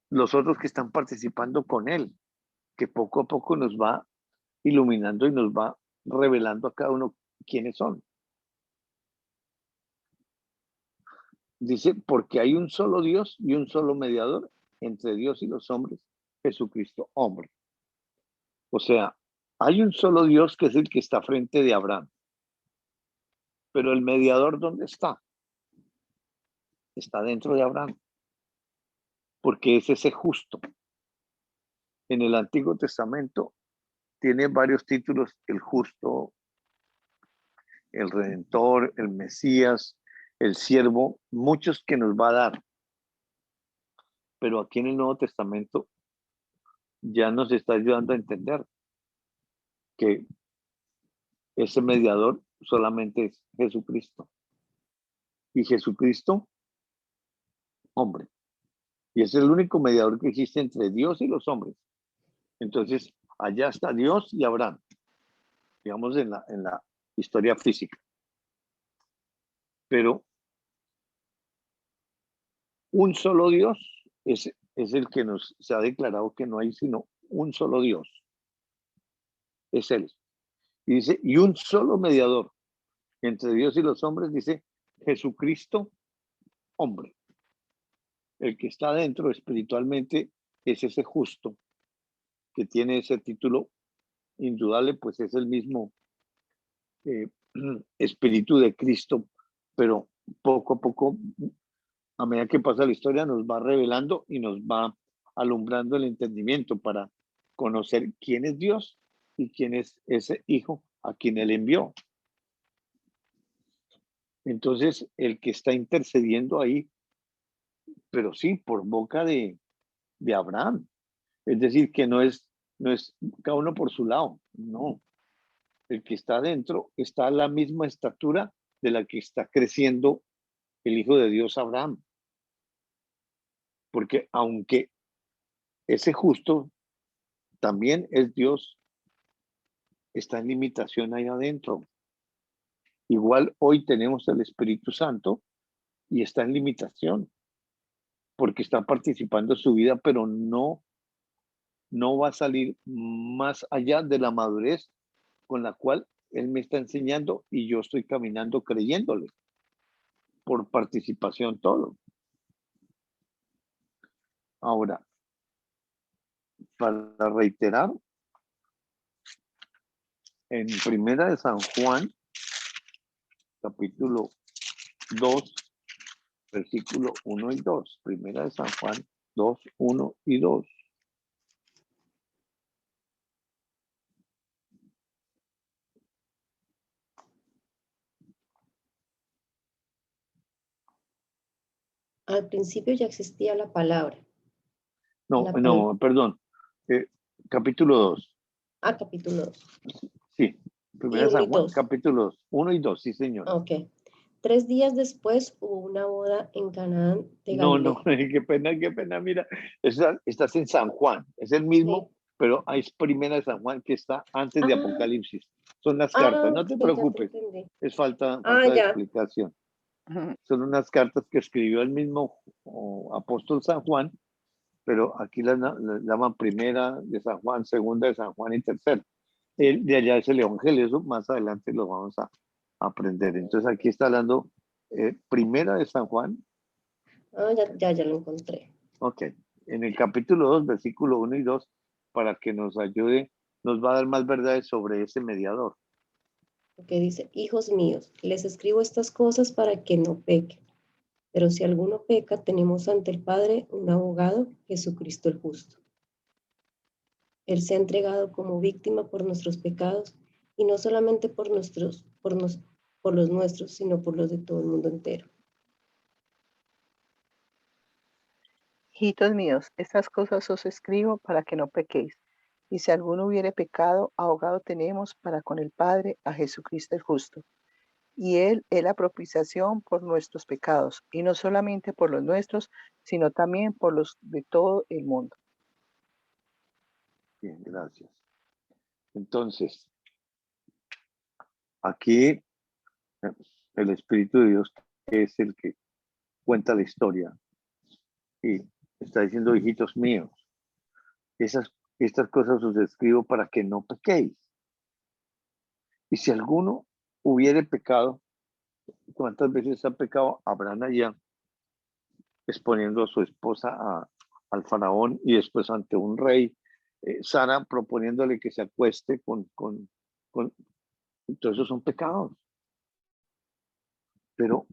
los otros que están participando con Él, que poco a poco nos va iluminando y nos va revelando a cada uno quiénes son. Dice, porque hay un solo Dios y un solo mediador entre Dios y los hombres, Jesucristo, hombre. O sea, hay un solo Dios que es el que está frente de Abraham. Pero el mediador, ¿dónde está? Está dentro de Abraham. Porque es ese justo. En el Antiguo Testamento tiene varios títulos: el justo, el redentor, el Mesías, el siervo, muchos que nos va a dar. Pero aquí en el Nuevo Testamento ya nos está ayudando a entender que ese mediador solamente es Jesucristo. Y Jesucristo, hombre. Y es el único mediador que existe entre Dios y los hombres. Entonces, allá está Dios y Abraham, digamos en la historia física. Pero un solo Dios es el que nos se ha declarado que no hay sino un solo Dios. Es Él. Y dice, y un solo mediador entre Dios y los hombres, dice Jesucristo, hombre. El que está dentro espiritualmente es ese justo, que tiene ese título indudable, pues es el mismo espíritu de Cristo, pero poco a poco, a medida que pasa la historia, nos va revelando y nos va alumbrando el entendimiento para conocer quién es Dios y quién es ese Hijo a quien Él envió. Entonces, el que está intercediendo ahí, pero sí, por boca de Abraham. Es decir, que no es cada uno por su lado, no. El que está adentro está a la misma estatura de la que está creciendo el Hijo de Dios Abraham. Porque aunque ese justo también es Dios, está en limitación ahí adentro. Igual hoy tenemos el Espíritu Santo y está en limitación, porque está participando en su vida, pero no va a salir más allá de la madurez con la cual Él me está enseñando y yo estoy caminando creyéndole, por participación todo. Ahora, para reiterar, en Primera de San Juan, capítulo 2, versículo 1 y 2. Primera de San Juan 2, 1 y 2. Al principio ya existía la palabra. No, perdón. Capítulo 2. Capítulo 2. Sí, Primera de San Juan, capítulo 2, 1 y 2, sí, señor. Ok. 3 días después hubo una boda en Canaán de Galilea. No, qué pena, mira. Estás en San Juan, es el mismo, sí, pero hay Primera de San Juan que está antes de Apocalipsis. Son las cartas, no te preocupes. Es falta de explicación. Son unas cartas que escribió el mismo apóstol San Juan, pero aquí las llaman Primera de San Juan, Segunda de San Juan y Tercera. De allá es el Evangelio, eso más adelante lo vamos a aprender. Entonces aquí está hablando Primera de San Juan. Ya lo encontré. Ok, en el capítulo 2, versículo 1 y 2, para que nos ayude, nos va a dar más verdades sobre ese mediador. Que dice, hijos míos, les escribo estas cosas para que no pequen. Pero si alguno peca, tenemos ante el Padre un abogado, Jesucristo el justo. Él se ha entregado como víctima por nuestros pecados, y no solamente por los nuestros, sino por los de todo el mundo entero. Hijitos míos, estas cosas os escribo para que no pequéis. Y si alguno hubiere pecado, abogado tenemos para con el Padre a Jesucristo el justo. Y Él es la propiciación por nuestros pecados, y no solamente por los nuestros, sino también por los de todo el mundo. Bien, gracias. Entonces, aquí el Espíritu de Dios, que es el que cuenta la historia, y está diciendo, hijitos míos, estas cosas os escribo para que no pequéis. Y si alguno hubiere pecado, ¿cuántas veces ha pecado Abraham allá, exponiendo a su esposa al faraón y después ante un rey? Sara proponiéndole que se acueste con todos esos son pecados. Pero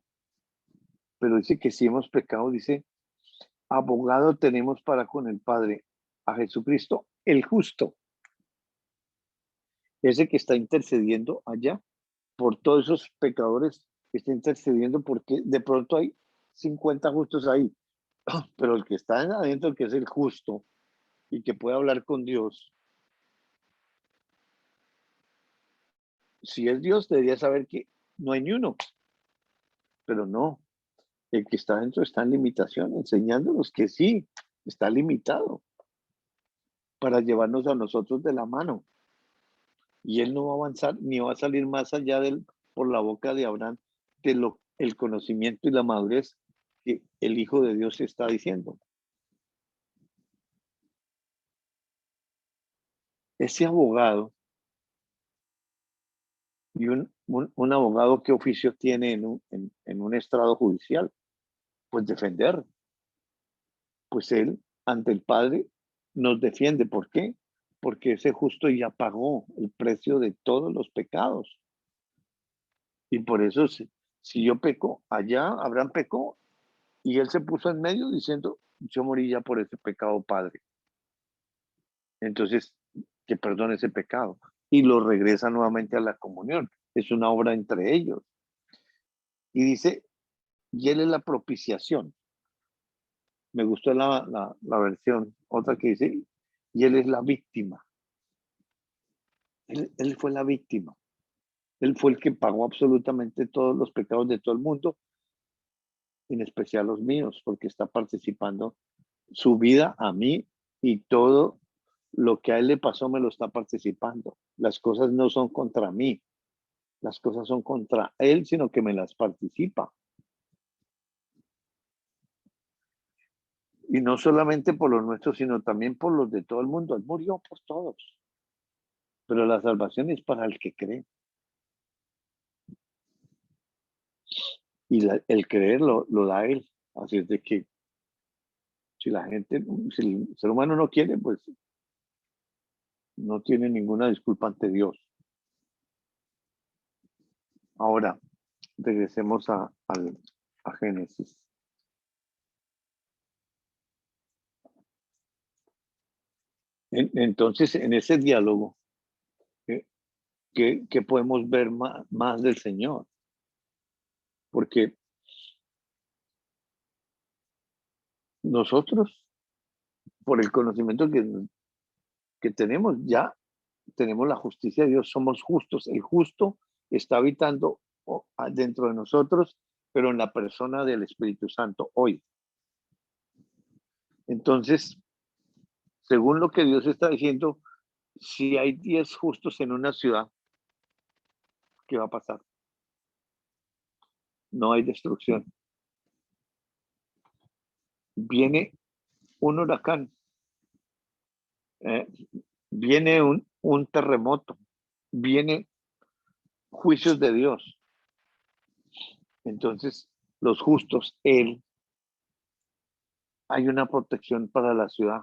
dice que si hemos pecado, dice, abogado tenemos para con el Padre, a Jesucristo, el justo. Ese que está intercediendo allá por todos esos pecadores, que está intercediendo porque de pronto hay 50 justos ahí, pero el que está adentro, el que es el justo y que puede hablar con Dios, si es Dios, debería saber que no hay ni uno, pero no. El que está dentro está en limitación, enseñándonos que sí, está limitado para llevarnos a nosotros de la mano. Y él no va a avanzar ni va a salir más allá por la boca de Abraham de el conocimiento y la madurez que el Hijo de Dios está diciendo. Ese abogado, y un abogado, ¿qué oficio tiene en un estrado judicial? Pues defender. Pues él, ante el Padre, nos defiende. ¿Por qué? Porque ese justo ya pagó el precio de todos los pecados. Y por eso, si yo peco, allá Abraham pecó y él se puso en medio diciendo, yo morí ya por ese pecado, Padre. Entonces, que perdone ese pecado. Y lo regresa nuevamente a la comunión. Es una obra entre ellos. Y dice, y él es la propiciación. Me gustó la versión, otra que dice, y él es la víctima. Él fue la víctima. Él fue el que pagó absolutamente todos los pecados de todo el mundo, en especial los míos, porque está participando su vida a mí y todo lo que a él le pasó me lo está participando. Las cosas no son contra mí, las cosas son contra él, sino que me las participa. Y no solamente por los nuestros, sino también por los de todo el mundo. Él murió por todos. Pero la salvación es para el que cree. Y el creer lo da él. Así es de que si el ser humano no quiere, pues no tiene ninguna disculpa ante Dios. Ahora, regresemos a Génesis. Entonces, en ese diálogo, ¿qué podemos ver más del Señor? Porque nosotros, por el conocimiento que tenemos, ya tenemos la justicia de Dios, somos justos. El justo está habitando dentro de nosotros, pero en la persona del Espíritu Santo hoy. Entonces, según lo que Dios está diciendo, si hay 10 justos en una ciudad, ¿qué va a pasar? No hay destrucción. Viene un huracán, viene un terremoto, viene juicios de Dios. Entonces, los justos, hay una protección para la ciudad,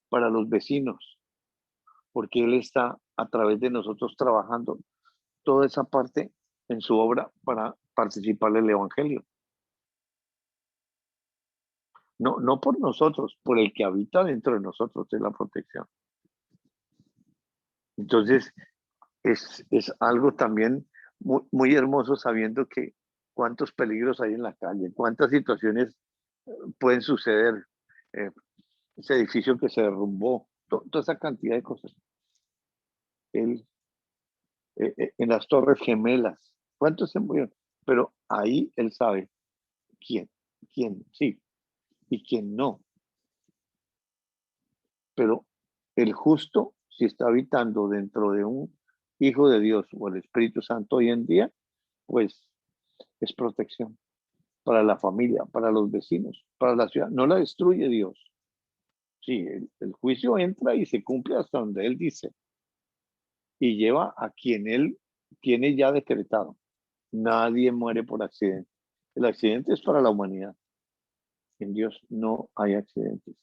para los vecinos, porque Él está a través de nosotros trabajando toda esa parte en su obra para participar del Evangelio. No por nosotros, por el que habita dentro de nosotros es la protección. Entonces, es algo también muy hermoso sabiendo que cuántos peligros hay en la calle, cuántas situaciones pueden suceder. Ese edificio que se derrumbó, toda esa cantidad de cosas. Él, en las Torres Gemelas, ¿cuántos se murieron? Pero ahí él sabe quién sí y quién no. Pero el justo, si está habitando dentro de un Hijo de Dios o el Espíritu Santo hoy en día, pues es protección para la familia, para los vecinos, para la ciudad. No la destruye Dios. Sí, el juicio entra y se cumple hasta donde Él dice. Y lleva a quien Él tiene ya decretado. Nadie muere por accidente. El accidente es para la humanidad. En Dios no hay accidentes.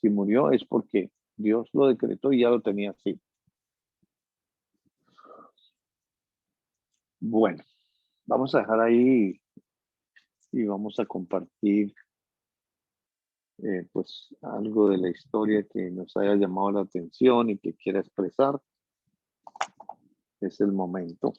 Si murió es porque Dios lo decretó y ya lo tenía así. Bueno, vamos a dejar ahí y vamos a compartir pues algo de la historia que nos haya llamado la atención y que quiera expresar. Es el momento.